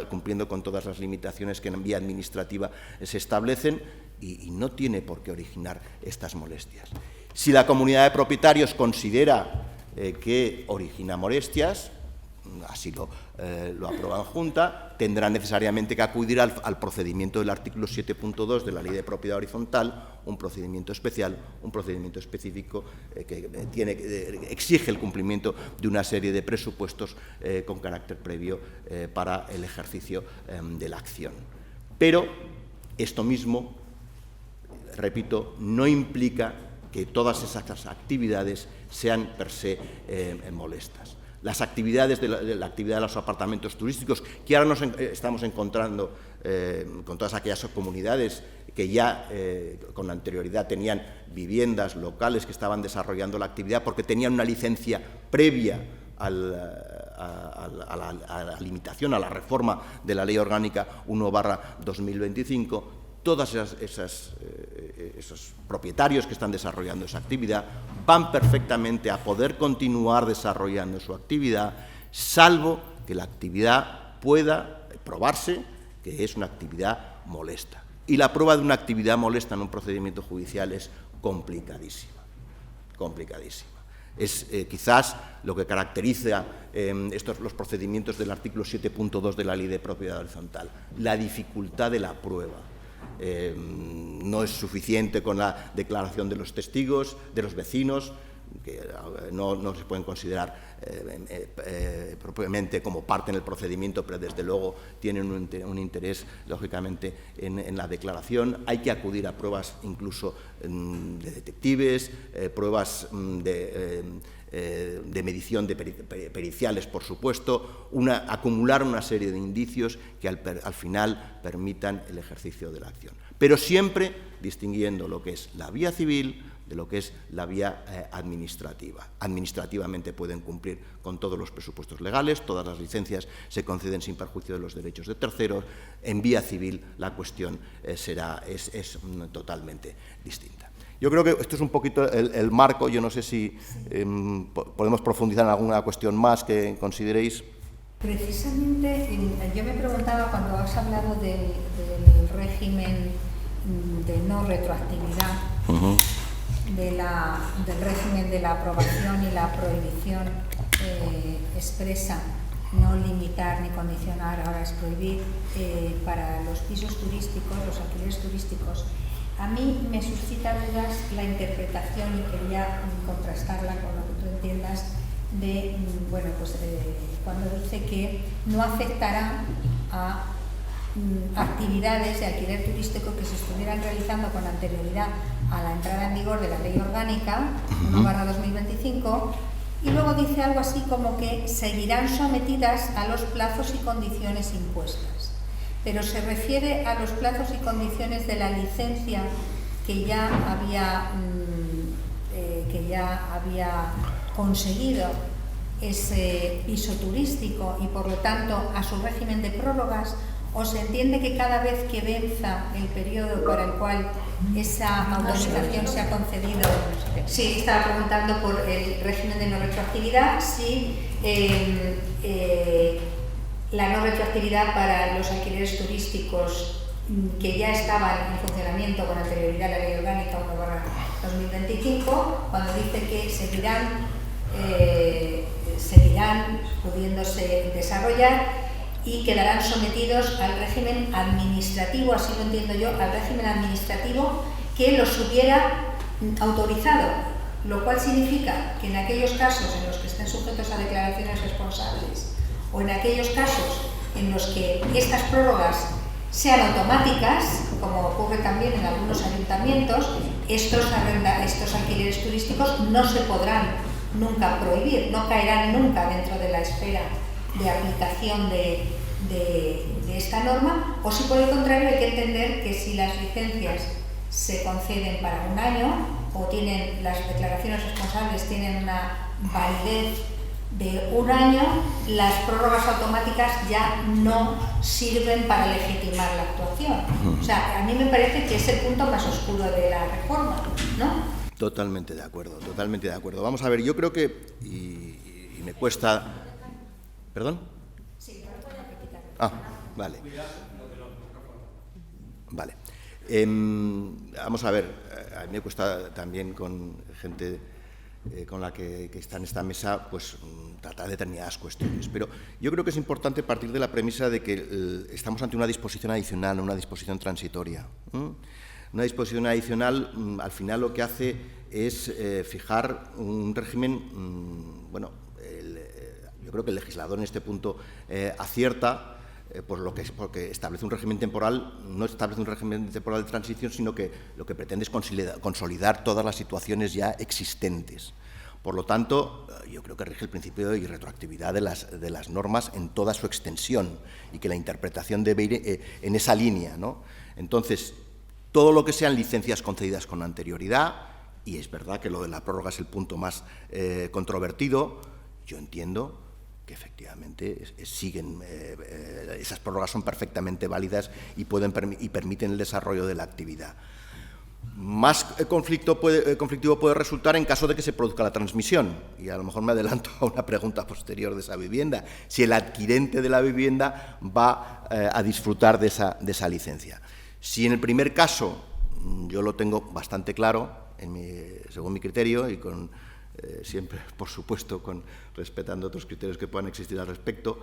cumpliendo con todas las limitaciones que en vía administrativa se establecen y no tiene por qué originar estas molestias. Si la comunidad de propietarios considera que origina molestias, así lo aprueba en Junta, tendrá necesariamente que acudir al procedimiento del artículo 7.2 de la Ley de Propiedad Horizontal, un procedimiento especial, un procedimiento específico que exige el cumplimiento de una serie de presupuestos con carácter previo para el ejercicio de la acción. Pero esto mismo, repito, no implica que todas esas actividades sean per se molestas. Las actividades de la actividad de los apartamentos turísticos, que ahora nos estamos encontrando con todas aquellas comunidades que ya con anterioridad tenían viviendas locales que estaban desarrollando la actividad porque tenían una licencia previa a la limitación, a la reforma de la Ley Orgánica 1/2025, todos esos propietarios que están desarrollando esa actividad van perfectamente a poder continuar desarrollando su actividad, salvo que la actividad pueda probarse que es una actividad molesta. Y la prueba de una actividad molesta en un procedimiento judicial es complicadísima, complicadísima. Es quizás lo que caracteriza los procedimientos del artículo 7.2 de la Ley de Propiedad Horizontal, la dificultad de la prueba. No es suficiente con la declaración de los testigos, de los vecinos, que no se pueden considerar propiamente como parte en el procedimiento, pero desde luego tienen un interés, lógicamente, en la declaración. Hay que acudir a pruebas incluso de detectives, pruebas de medición de periciales, por supuesto, acumular una serie de indicios que al final permitan el ejercicio de la acción. Pero siempre distinguiendo lo que es la vía civil de lo que es la vía administrativa. Administrativamente pueden cumplir con todos los presupuestos legales, todas las licencias se conceden sin perjuicio de los derechos de terceros. En vía civil la cuestión es totalmente distinta. Yo creo que esto es un poquito el marco. Yo no sé si podemos profundizar en alguna cuestión más que consideréis. Precisamente, yo me preguntaba cuando has hablado del régimen de no retroactividad, del régimen de la aprobación y la prohibición expresa, no limitar ni condicionar, ahora es prohibir, para los pisos turísticos, los alquileres turísticos. A mí me suscita dudas la interpretación, y quería contrastarla con lo que tú entiendas, de, bueno, pues cuando dice que no afectará a actividades de alquiler turístico que se estuvieran realizando con anterioridad a la entrada en vigor de la Ley Orgánica 1/2025, y luego dice algo así como que seguirán sometidas a los plazos y condiciones impuestas, pero se refiere a los plazos y condiciones de la licencia que ya había conseguido ese piso turístico y por lo tanto a su régimen de prórrogas, o se entiende que cada vez que venza el periodo para el cual esa autorización se ha concedido. Sí, estaba preguntando por el régimen de no retroactividad, si la no retroactividad para los alquileres turísticos que ya estaban en funcionamiento con anterioridad a la Ley Orgánica 1/2025, cuando dice que seguirán pudiéndose desarrollar y quedarán sometidos al régimen administrativo, así lo entiendo yo, al régimen administrativo que los hubiera autorizado, lo cual significa que en aquellos casos en los que estén sujetos a declaraciones responsables o en aquellos casos en los que estas prórrogas sean automáticas, como ocurre también en algunos ayuntamientos, estos alquileres turísticos no se podrán nunca prohibir, no caerán nunca dentro de la esfera de aplicación de esta norma, o si por el contrario hay que entender que si las licencias se conceden para un año o tienen las declaraciones responsables tienen una validez de un año, las prórrogas automáticas ya no sirven para legitimar la actuación. O sea, a mí me parece que es el punto más oscuro de la reforma, ¿no? Totalmente de acuerdo, totalmente de acuerdo. Vamos a ver, yo creo que, y me cuesta... ¿Perdón? Sí, repetir. Vale. Vale. Vamos a ver, a mí me cuesta también con gente con la que está en esta mesa, pues tratar determinadas cuestiones. Pero yo creo que es importante partir de la premisa de que estamos ante una disposición adicional, una disposición transitoria. Una disposición adicional, al final, lo que hace es fijar un régimen, bueno, yo creo que el legislador en este punto acierta, porque establece un régimen temporal, no establece un régimen temporal de transición, sino que lo que pretende es consolidar todas las situaciones ya existentes. Por lo tanto, yo creo que rige el principio de irretroactividad de las normas en toda su extensión y que la interpretación debe ir en esa línea, ¿no? Entonces, todo lo que sean licencias concedidas con anterioridad, y es verdad que lo de la prórroga es el punto más controvertido, yo entiendo que efectivamente esas prórrogas son perfectamente válidas y permiten el desarrollo de la actividad. Más conflictivo puede resultar en caso de que se produzca la transmisión, y a lo mejor me adelanto a una pregunta posterior de esa vivienda, si el adquirente de la vivienda va a disfrutar de esa licencia. Si en el primer caso, yo lo tengo bastante claro, según mi criterio, y siempre, por supuesto, respetando otros criterios que puedan existir al respecto.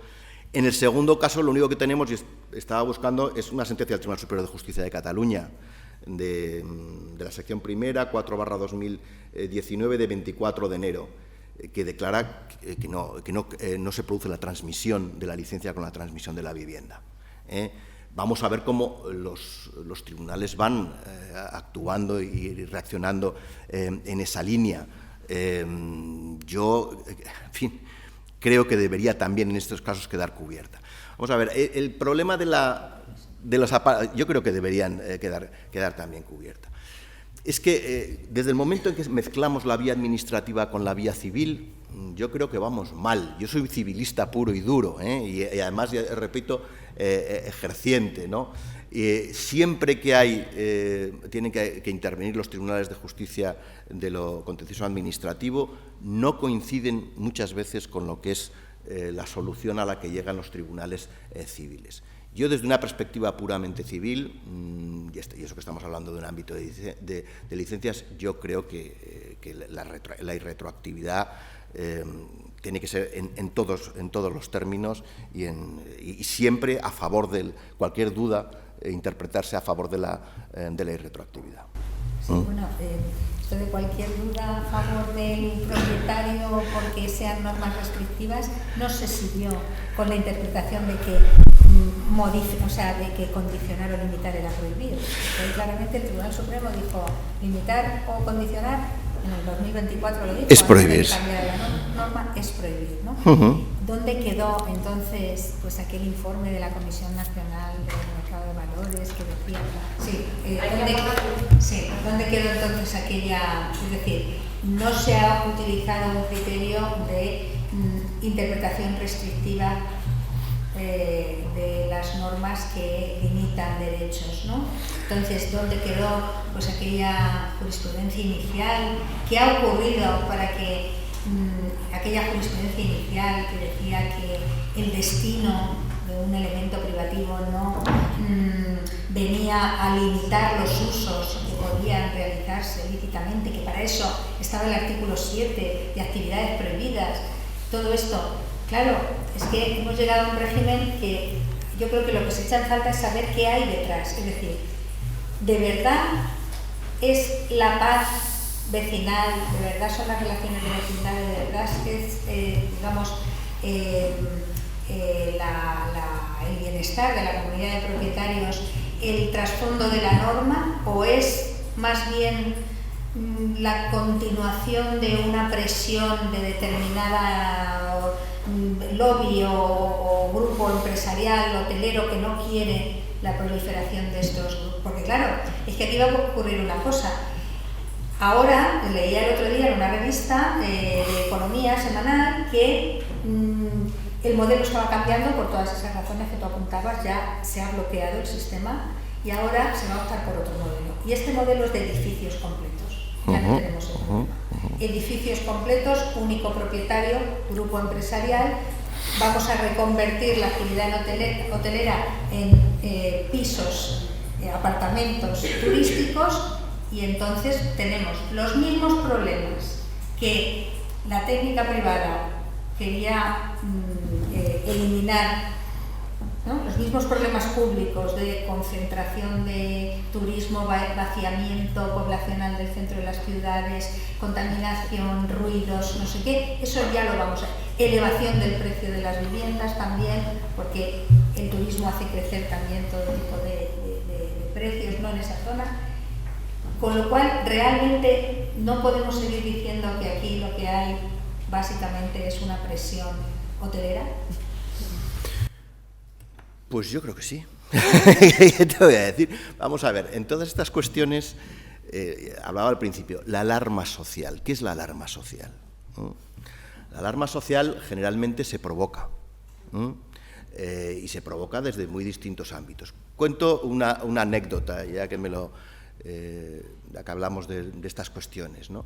En el segundo caso, lo único que tenemos, y estaba buscando, es una sentencia del Tribunal Superior de Justicia de Cataluña, de la sección primera, 4/2019, de 24 de enero, que declara que no se produce la transmisión de la licencia con la transmisión de la vivienda. Vamos a ver cómo los tribunales van actuando y reaccionando en esa línea. Yo, en fin, creo que debería también en estos casos quedar cubierta. Vamos a ver, el problema de los aparatos, yo creo que deberían quedar también cubierta. Es que desde el momento en que mezclamos la vía administrativa con la vía civil, yo creo que vamos mal. Yo soy civilista puro y duro, y además, ya repito, ejerciente, ¿no? Siempre que tienen que intervenir los tribunales de justicia de lo contencioso administrativo, no coinciden muchas veces con lo que es la solución a la que llegan los tribunales civiles. Yo, desde una perspectiva puramente civil, y eso que estamos hablando de un ámbito de licencias, yo creo que la irretroactividad tiene que ser en todos los términos y siempre a favor de cualquier duda, interpretarse a favor de la irretroactividad. Sí, bueno, esto de cualquier duda a favor del propietario porque sean normas restrictivas no se siguió con la interpretación de que de que condicionar o limitar era prohibido. Porque claramente el Tribunal Supremo dijo limitar o condicionar, en el 2024 lo dijo, es prohibir. Cambiar la norma es prohibir, ¿no? ¿Dónde quedó entonces pues aquel informe de la Comisión Nacional del Mercado de Valores que decía, ¿dónde quedó entonces aquella, es decir, no se ha utilizado un criterio de interpretación restrictiva de las normas que limitan derechos, ¿no? Entonces, ¿dónde quedó pues aquella jurisprudencia inicial? ¿Qué ha ocurrido para que aquella jurisprudencia inicial que decía que el destino de un elemento privativo no venía a limitar los usos que podían realizarse lícitamente, que para eso estaba el artículo 7 de actividades prohibidas? Todo esto, claro, es que hemos llegado a un régimen que yo creo que lo que se echa en falta es saber qué hay detrás. Es decir, ¿de verdad es la paz vecinal? ¿De verdad son las relaciones de vecindad? ¿De verdad es, el bienestar de la comunidad de propietarios el trasfondo de la norma? ¿O es más bien la continuación de una presión de determinada lobby o grupo empresarial, hotelero, que no quiere la proliferación de estos grupos? Porque claro, es que aquí va a ocurrir una cosa. Ahora, leía el otro día en una revista de economía semanal que el modelo estaba cambiando por todas esas razones que tú apuntabas. Ya se ha bloqueado el sistema y ahora se va a optar por otro modelo. Y este modelo es de edificios completos. Ya no tenemos el problema. Edificios completos, único propietario, grupo empresarial. Vamos a reconvertir la actividad hotelera en pisos, apartamentos turísticos, y entonces tenemos los mismos problemas que la técnica privada quería eliminar, ¿no? Los mismos problemas públicos de concentración de turismo, vaciamiento poblacional del centro de las ciudades, contaminación, ruidos, no sé qué, eso ya lo vamos a... Elevación del precio de las viviendas también, porque el turismo hace crecer también todo tipo de precios, ¿no?, en esa zona. Con lo cual, realmente no podemos seguir diciendo que aquí lo que hay básicamente es una presión hotelera. Pues yo creo que sí. ¿Qué te voy a decir? Vamos a ver, en todas estas cuestiones, hablaba al principio, la alarma social. ¿Qué es la alarma social? La alarma social generalmente se provoca, y se provoca desde muy distintos ámbitos. Cuento una anécdota, ya que ya que hablamos de estas cuestiones, ¿no?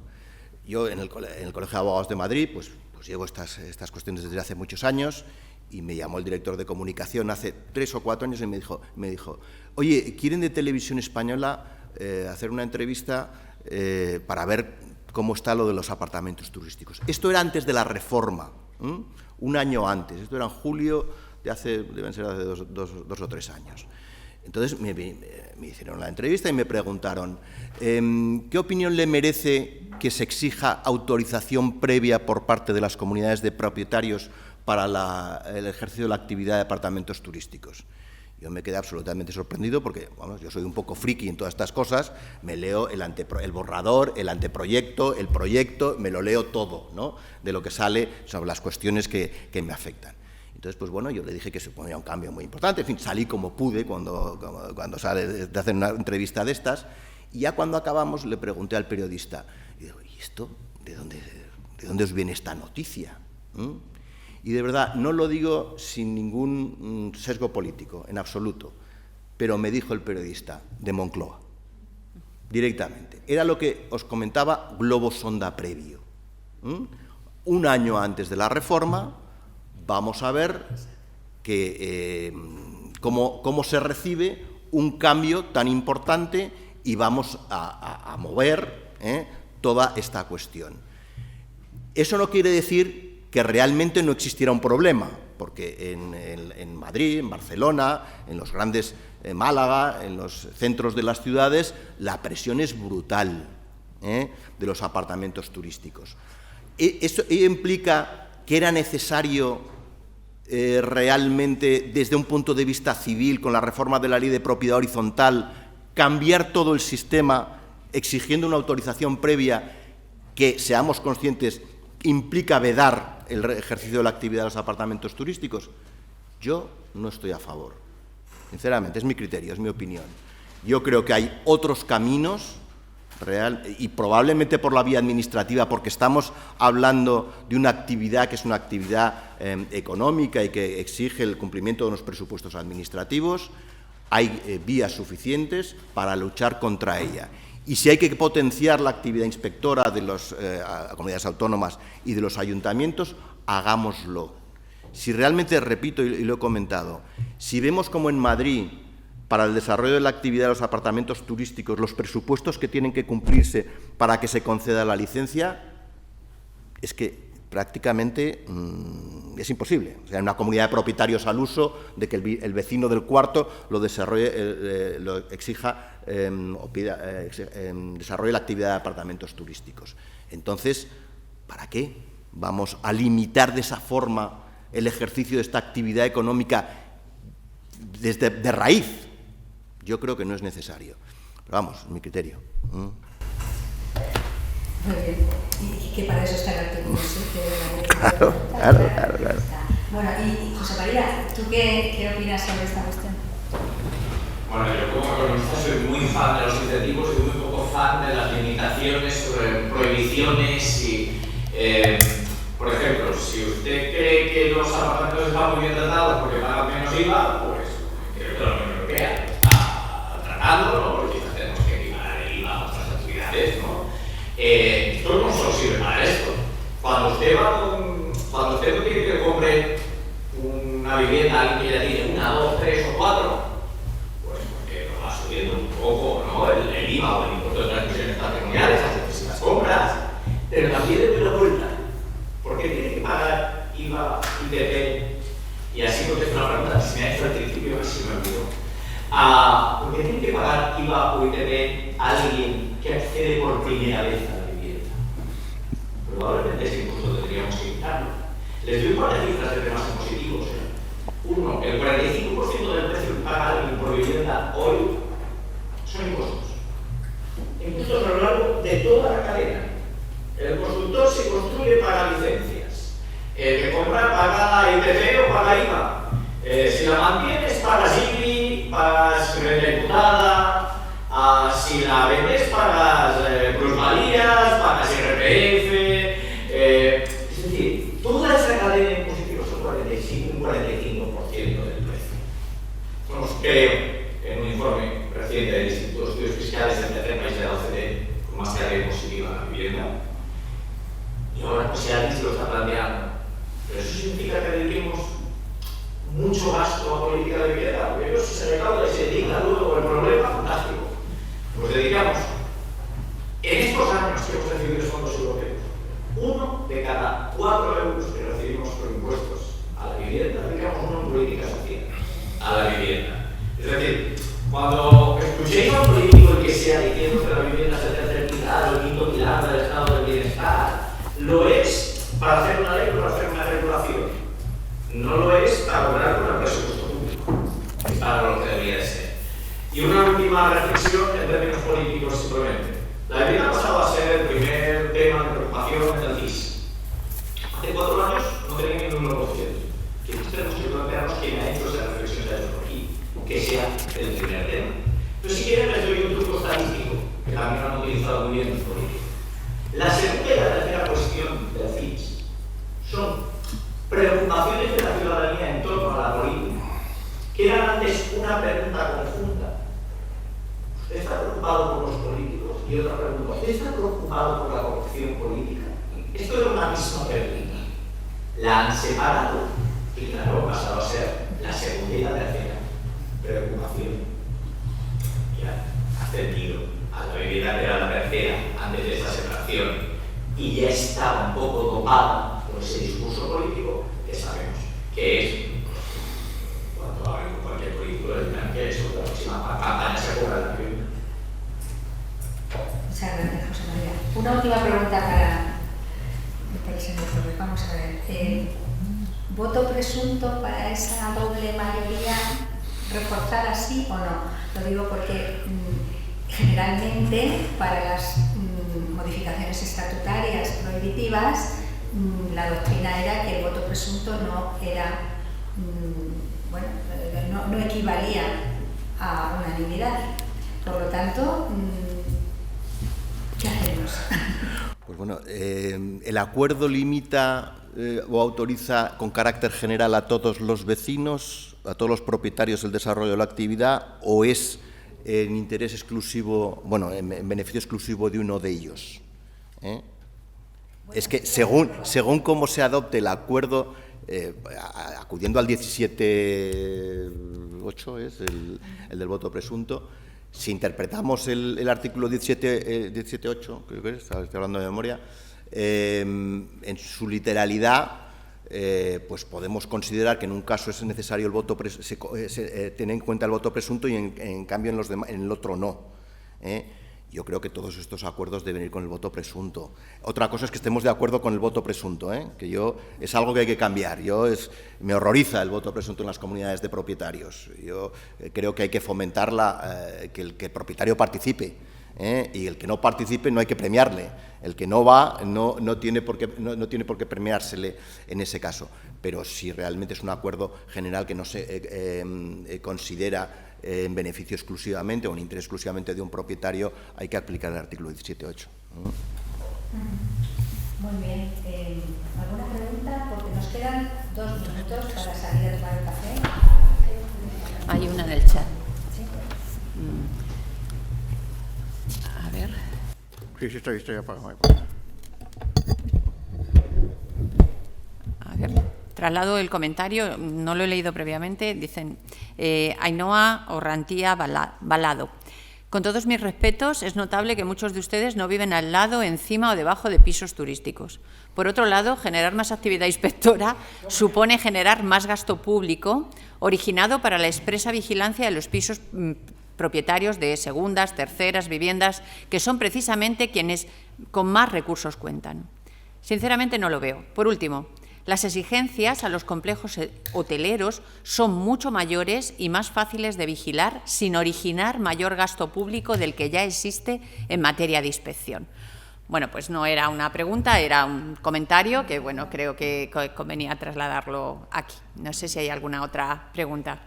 Yo en el Colegio de Abogados de Madrid pues llevo estas cuestiones desde hace muchos años, y me llamó el director de comunicación hace 3 o 4 años y me dijo, oye, ¿quieren de Televisión Española hacer una entrevista para ver cómo está lo de los apartamentos turísticos? Esto era antes de la reforma, un año antes, esto era en julio deben ser hace 2 o 3 años. Entonces me hicieron la entrevista y me preguntaron, ¿qué opinión le merece que se exija autorización previa por parte de las comunidades de propietarios para el ejercicio de la actividad de apartamentos turísticos? Yo me quedé absolutamente sorprendido porque, vamos, yo soy un poco friki en todas estas cosas, me leo el borrador, el anteproyecto, el proyecto, me lo leo todo, ¿no?, de lo que sale sobre las cuestiones que me afectan. Entonces, pues bueno, yo le dije que suponía un cambio muy importante, en fin, salí como pude cuando sale de hacer una entrevista de estas, y ya cuando acabamos le pregunté al periodista, y digo, ¿y esto? ¿De dónde os viene esta noticia? Y de verdad, no lo digo sin ningún sesgo político, en absoluto, pero me dijo el periodista, de Moncloa, directamente. Era lo que os comentaba, globo sonda previo. Un año antes de la reforma, vamos a ver cómo se recibe un cambio tan importante y vamos a mover toda esta cuestión. Eso no quiere decir que realmente no existiera un problema, porque en Madrid, en Barcelona, en los grandes Málaga, en los centros de las ciudades, la presión es brutal de los apartamentos turísticos. Eso implica que era necesario realmente, desde un punto de vista civil, con la reforma de la Ley de Propiedad Horizontal, cambiar todo el sistema exigiendo una autorización previa que, seamos conscientes, implica vedar el ejercicio de la actividad de los apartamentos turísticos. Yo no estoy a favor, sinceramente, es mi criterio, es mi opinión. Yo creo que hay otros caminos y probablemente por la vía administrativa, porque estamos hablando de una actividad que es una actividad económica y que exige el cumplimiento de unos presupuestos administrativos, hay vías suficientes para luchar contra ella. Y si hay que potenciar la actividad inspectora de las comunidades autónomas y de los ayuntamientos, hagámoslo. Si realmente, repito y lo he comentado, si vemos como en Madrid, para el desarrollo de la actividad de los apartamentos turísticos, los presupuestos que tienen que cumplirse para que se conceda la licencia, es que prácticamente es imposible. O sea, en una comunidad de propietarios al uso, de que el vecino del cuarto lo desarrolle, lo exija o pida, desarrolle la actividad de apartamentos turísticos. Entonces, ¿para qué vamos a limitar de esa forma el ejercicio de esta actividad económica de raíz? Yo creo que no es necesario. Pero vamos, mi criterio. Muy bien. Y que para eso está el artículo 7 de la ley. Claro. Bueno, y José María, ¿tú qué opinas sobre esta cuestión? Bueno, yo como economista soy muy fan de los incentivos y muy poco fan de las limitaciones sobre prohibiciones y, por ejemplo, si usted cree que los apartamentos están muy bien tratados porque pagan menos IVA, pues creo que la Unión Europea está tratando, ¿no? Porque quizás tenemos que equiparar el IVA a otras actividades, ¿no? Esto no solo sirve para esto. Cuando usted no quiere que compre una vivienda, alguien que ya tiene 1, 2, 3 o 4, pues porque lo va subiendo un poco, ¿no? El IVA o el impuesto de transmisiones patrimoniales, las sucesivas compras, pero también de una vuelta, porque tiene que pagar IVA, ITP, y así contesto una pregunta que se me ha hecho al principio, así me olvidó. ¿Por qué tiene que pagar IVA o ITP a alguien que accede por primera vez a la vivienda? Probablemente ese impuesto tendríamos que quitarlo. Les doy un par de cifras de temas positivos. Uno, el 45% del precio que paga alguien por vivienda hoy son impuestos. Impuestos a lo largo de toda la cadena. El constructor se construye para licencias. El que compra paga ITP o paga IVA. Si la mantienes, pagas IBI, pagas renta imputada. Si la vendes, pagas plusvalías, pagas IRPF. Es decir, toda esa cadena impositiva son un 45% del precio. Bueno, creo, en un informe reciente del Instituto de Estudios Fiscales del tercer país de la OCDE, con más carga impositiva a la vivienda. Y ahora, pues si alguien se lo está planteando, pero eso significa que dediquemos mucho gasto a política de vivienda, porque si se recauda y se dedica luego el problema, fantástico. Pues dedicamos, en estos años que hemos recibido fondos europeos, 1 de cada 4 euros que recibimos por impuestos a la vivienda, dedicamos una política social a la vivienda. Es decir, cuando escuchéis a un político el que sea diciendo que la vivienda es el tercer pilar o el quinto pilar del estado del bienestar, lo es para hacer una ley o para hacer una regulación. No lo es para lograr un presupuesto público. para lo que debería de ser. Y una última reflexión en términos políticos simplemente. La vivienda ha pasado a ser el primer tema de preocupación en el CIS. Hace 4 años no tenía ni un 1%. Quizás tenemos que plantearnos quién ha hecho esa reflexión de aquí, que sea el primer tema. Pero si quieren les doy un truco estadístico, que también han utilizado muy bien los políticos. La segunda y la tercera cuestión del CIS son preocupaciones de la ciudadanía en torno a la política, que eran antes una pregunta conjunta. ¿Usted está preocupado por los políticos? Y otra pregunta, ¿usted está preocupado por la corrupción política? Esto era una misma pregunta. La han separado y claro, ha pasado a ser la segunda y la tercera preocupación. Ya, ascendido a la vivienda que era la tercera antes de esta separación y ya estaba un poco topada por ese discurso político que sabemos que es cuando hablan con cualquier político dirán que es la próxima campaña se cobra la vivienda. Muchas gracias, José María. Una última pregunta para el señor Torres. Vamos a ver. ¿Voto presunto para esa doble mayoría reforzar así o no? Lo digo porque generalmente para las modificaciones estatutarias prohibitivas la doctrina era que el voto presunto no era, no equivalía a unanimidad. Por lo tanto, ¿qué hacemos? Pues bueno, ¿el acuerdo limita o autoriza con carácter general a todos los vecinos, a todos los propietarios del desarrollo de la actividad, o es en interés exclusivo, bueno, en beneficio exclusivo de uno de ellos? Es que según cómo se adopte el acuerdo, acudiendo al 17.8, es el del voto presunto, si interpretamos el artículo 17.8, creo que estoy hablando de memoria, en su literalidad, pues podemos considerar que en un caso es necesario el voto tener en cuenta el voto presunto y en cambio en el otro no. Yo creo que todos estos acuerdos deben ir con el voto presunto. Otra cosa es que estemos de acuerdo con el voto presunto, que es algo que hay que cambiar. Me horroriza el voto presunto en las comunidades de propietarios. Yo creo que hay que fomentar que el propietario participe, y el que no participe no hay que premiarle. El que no va no tiene por qué premiársele en ese caso. Pero si realmente es un acuerdo general que no se considera en beneficio exclusivamente o en interés exclusivamente de un propietario, hay que aplicar el artículo 17.8. Muy bien. ¿Alguna pregunta? Porque nos quedan 2 minutos para salir a tomar el café. Hay una en el chat. ¿Sí? A ver. Sí, estoy apagado. A ver. Traslado el comentario, no lo he leído previamente, dicen Ainhoa Orrantía Balado. Con todos mis respetos, es notable que muchos de ustedes no viven al lado, encima o debajo de pisos turísticos. Por otro lado, generar más actividad inspectora supone generar más gasto público, originado para la expresa vigilancia de los pisos propietarios de segundas, terceras viviendas, que son precisamente quienes con más recursos cuentan. Sinceramente no lo veo. Por último, las exigencias a los complejos hoteleros son mucho mayores y más fáciles de vigilar sin originar mayor gasto público del que ya existe en materia de inspección. Bueno, pues no era una pregunta, era un comentario que, bueno, creo que convenía trasladarlo aquí. No sé si hay alguna otra pregunta.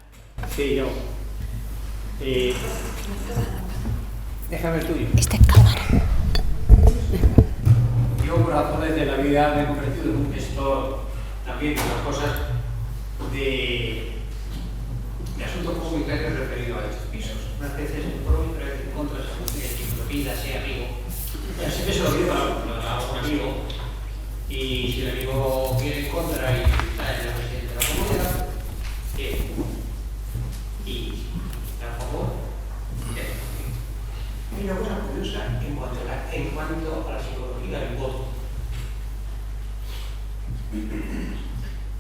Sí, yo. Déjame el tuyo. Está en cámara. Yo, por razones de la vida, me he convertido en un gestor también de las cosas de asuntos comunitarios referidos a estos pisos. Unas veces en pro y otras veces en contra, según quien lo pida, sea amigo. Ya sé que se lo digo a un amigo, y si el amigo viene en contra y está en la presidencia de la comunidad, y a favor, hay una cosa curiosa en cuanto a la psicología del voto.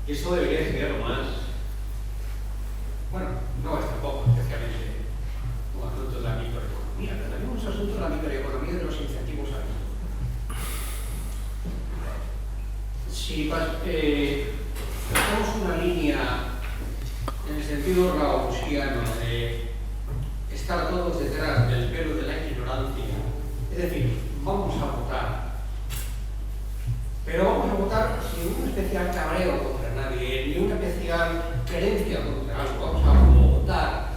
Y esto debería estudiarlo más. Bueno, no es tampoco especialmente un asunto de la microeconomía, pero también es un asunto de la microeconomía de los incentivos a vida. Si hacemos una línea en el sentido rawlsiano de estar todos detrás del velo de la ignorancia. Es decir, vamos a votar, pero vamos a votar sin un especial cabreo contra nadie, ni una especial querencia contra algo. Vamos a votar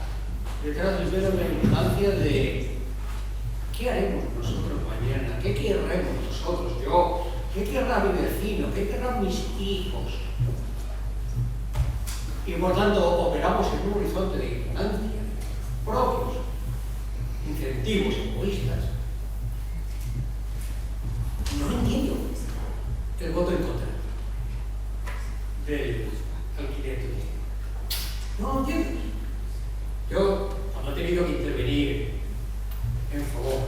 detrás del velo de la ignorancia de qué haremos nosotros mañana, qué querremos nosotros, yo, qué querrá mi vecino, qué querrán mis hijos. Y por tanto operamos en un horizonte de ignorancia, propios, incentivos egoístas. No entiendo el voto en contra del alquiler turístico. No lo entiendo. Yo, cuando he tenido que intervenir en favor,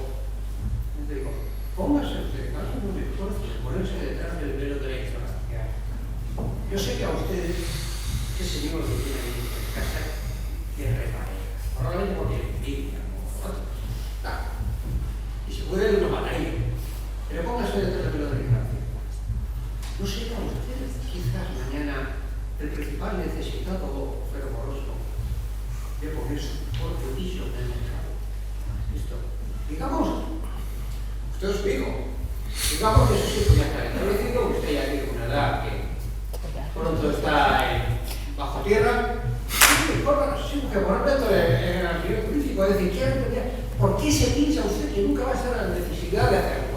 les digo, póngase usted, hagan un esfuerzo de ponerse detrás del velo de la ignorancia. Yo sé que a ustedes, este señor que tiene ahí en casa, tiene repareja. Probablemente porque envidia, y se puede lo mataría. Pero póngase detrás del velo de la ignorancia. No será usted quizás mañana el principal necesitado fervoroso de poner su propio piso en el mercado. ¿Listo? Digamos, usted es fijo. Digamos que su hijo ya está establecido, usted ya tiene una edad que pronto está bajo tierra. Sí, que por ejemplo en el alquiler turístico, es decir, ¿por qué se piensa usted que nunca va a estar la necesidad de hacerlo?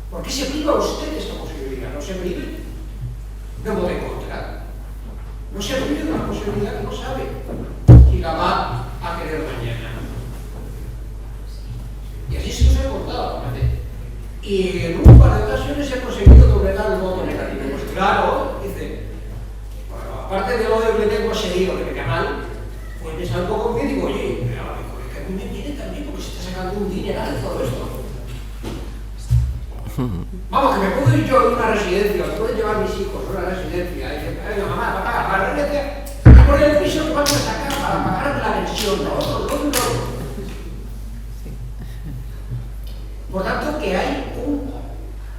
¿Por qué se priva usted esta posibilidad? No se prive. No vote en contra. No se prive de una posibilidad que no sabe y la va a querer mañana. Y así se nos ha cortado. Y en un par de ocasiones se ha conseguido doblegar el voto negativo. Pues claro, dice, bueno, aparte de lo de que tengo seguido, que me queda mal, pues me salgo con mí y digo, oye, pero es que a mí me viene también porque se está sacando un dineral de todo esto. Vamos, que me puedo ir yo a una residencia, me pueden llevar mis hijos a una residencia, y decir, ay, mamá, papá, para la residencia, y por el piso que van a sacar para pagar la pensión, no. Por tanto, que hay un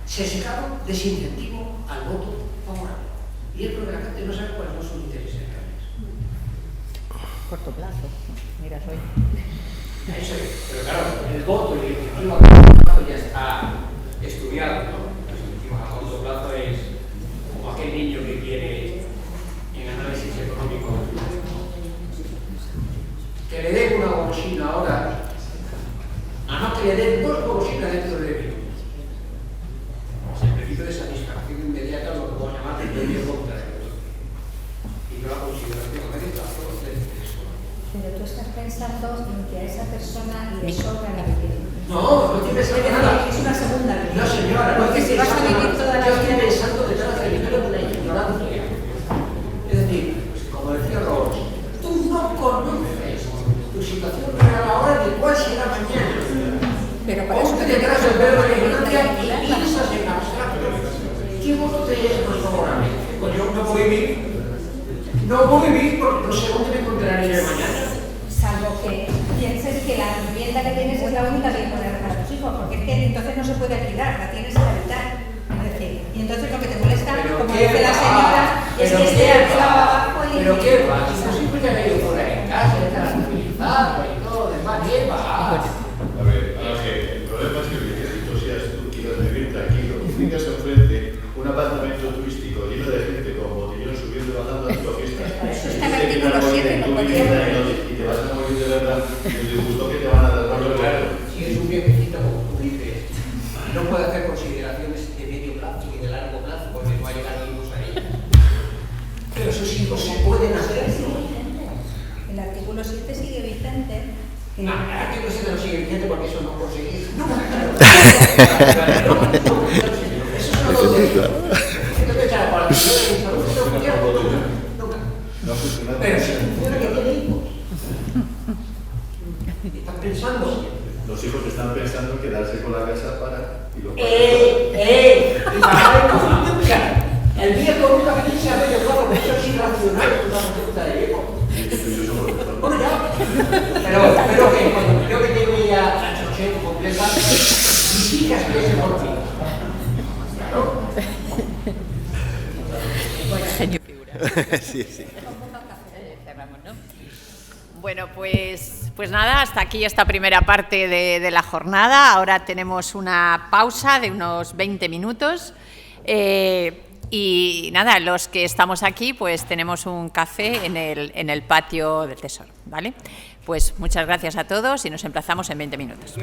sesgado desincentivo al voto favorable. Y es porque la gente no sabe cuáles son sus intereses reales. Corto plazo, mira, soy. Eso es, pero claro, el voto y el incentivo a corto plazo ya está estudiado, ¿no? El incentivo a corto plazo es como aquel niño que quiere en análisis económico que le den una golosina ahora, a no que le den dos golosinas dentro de minutos. Es el principio de satisfacción inmediata, lo que podemos llamar de medio contra el otro. Y yo la consideración a medio plazo del eso. Pero tú estás pensando en que a esa persona le sobra la vida. No tiene que ser nada. Es una segunda vida. No, señora, no, porque si vas a vivir toda la yo vida. estoy pensando detrás del dinero de la ignorancia. Es decir, como decía Rawls, tú no conoces tu situación real ahora ni cuál será mañana. Pero para eso te detrás del velo de la ignorancia y piensas en abstracto. ¿Qué voto te es más favorable? Pues yo no puedo vivir. No puedo vivir porque no sé dónde me encontraré mañana. Salvo que pienses que la vivienda que tienes es la única que poner para tus hijos, porque es que entonces no se puede alquilar, la tienes que habitar. Es decir, y entonces lo que te molesta, pero como dice la señora, es que esté alquilado abajo y... ¿Pero qué va? Si no siempre que hay fuera en casa, está estabilizado y todo lo demás, ¿qué va? A ver, el problema es que el ejército seas tú quieras vivir tranquilo, tengas enfrente un apartamento turístico lleno de gente con botellón subiendo y bajando las fiestas. Eso está en el artículo 7, no podía. Y te vas a morir de verdad, el gusto que te van a dar. Claro, si es un viejecito, como tú dices, no puede hacer consideraciones de medio plazo ni de largo plazo porque no va a llegar hijos a ella. Pero sus hijos se pueden hacer. El artículo 7 sigue vigente. No, el artículo 7 no sigue vigente porque eso no conseguís. No, eso no lo conseguís. Pero si funciona que tiene hijos. Están pensando. Los hijos están pensando en quedarse con la casa para... Y el viejo nunca piensa a medio plazo, porque eso es irracional, es una conducta de viejo. Bueno, ya. Pero que cuando creo que tiene ya la chocheta completa, fijas que ese por ti. Claro. Genio figura. Sí. Cerramos, ¿no? Bueno, pues nada, hasta aquí esta primera parte de la jornada. Ahora tenemos una pausa de unos 20 minutos. Y nada, los que estamos aquí, pues tenemos un café en el patio del Tesoro, ¿vale? Pues muchas gracias a todos y nos emplazamos en 20 minutos.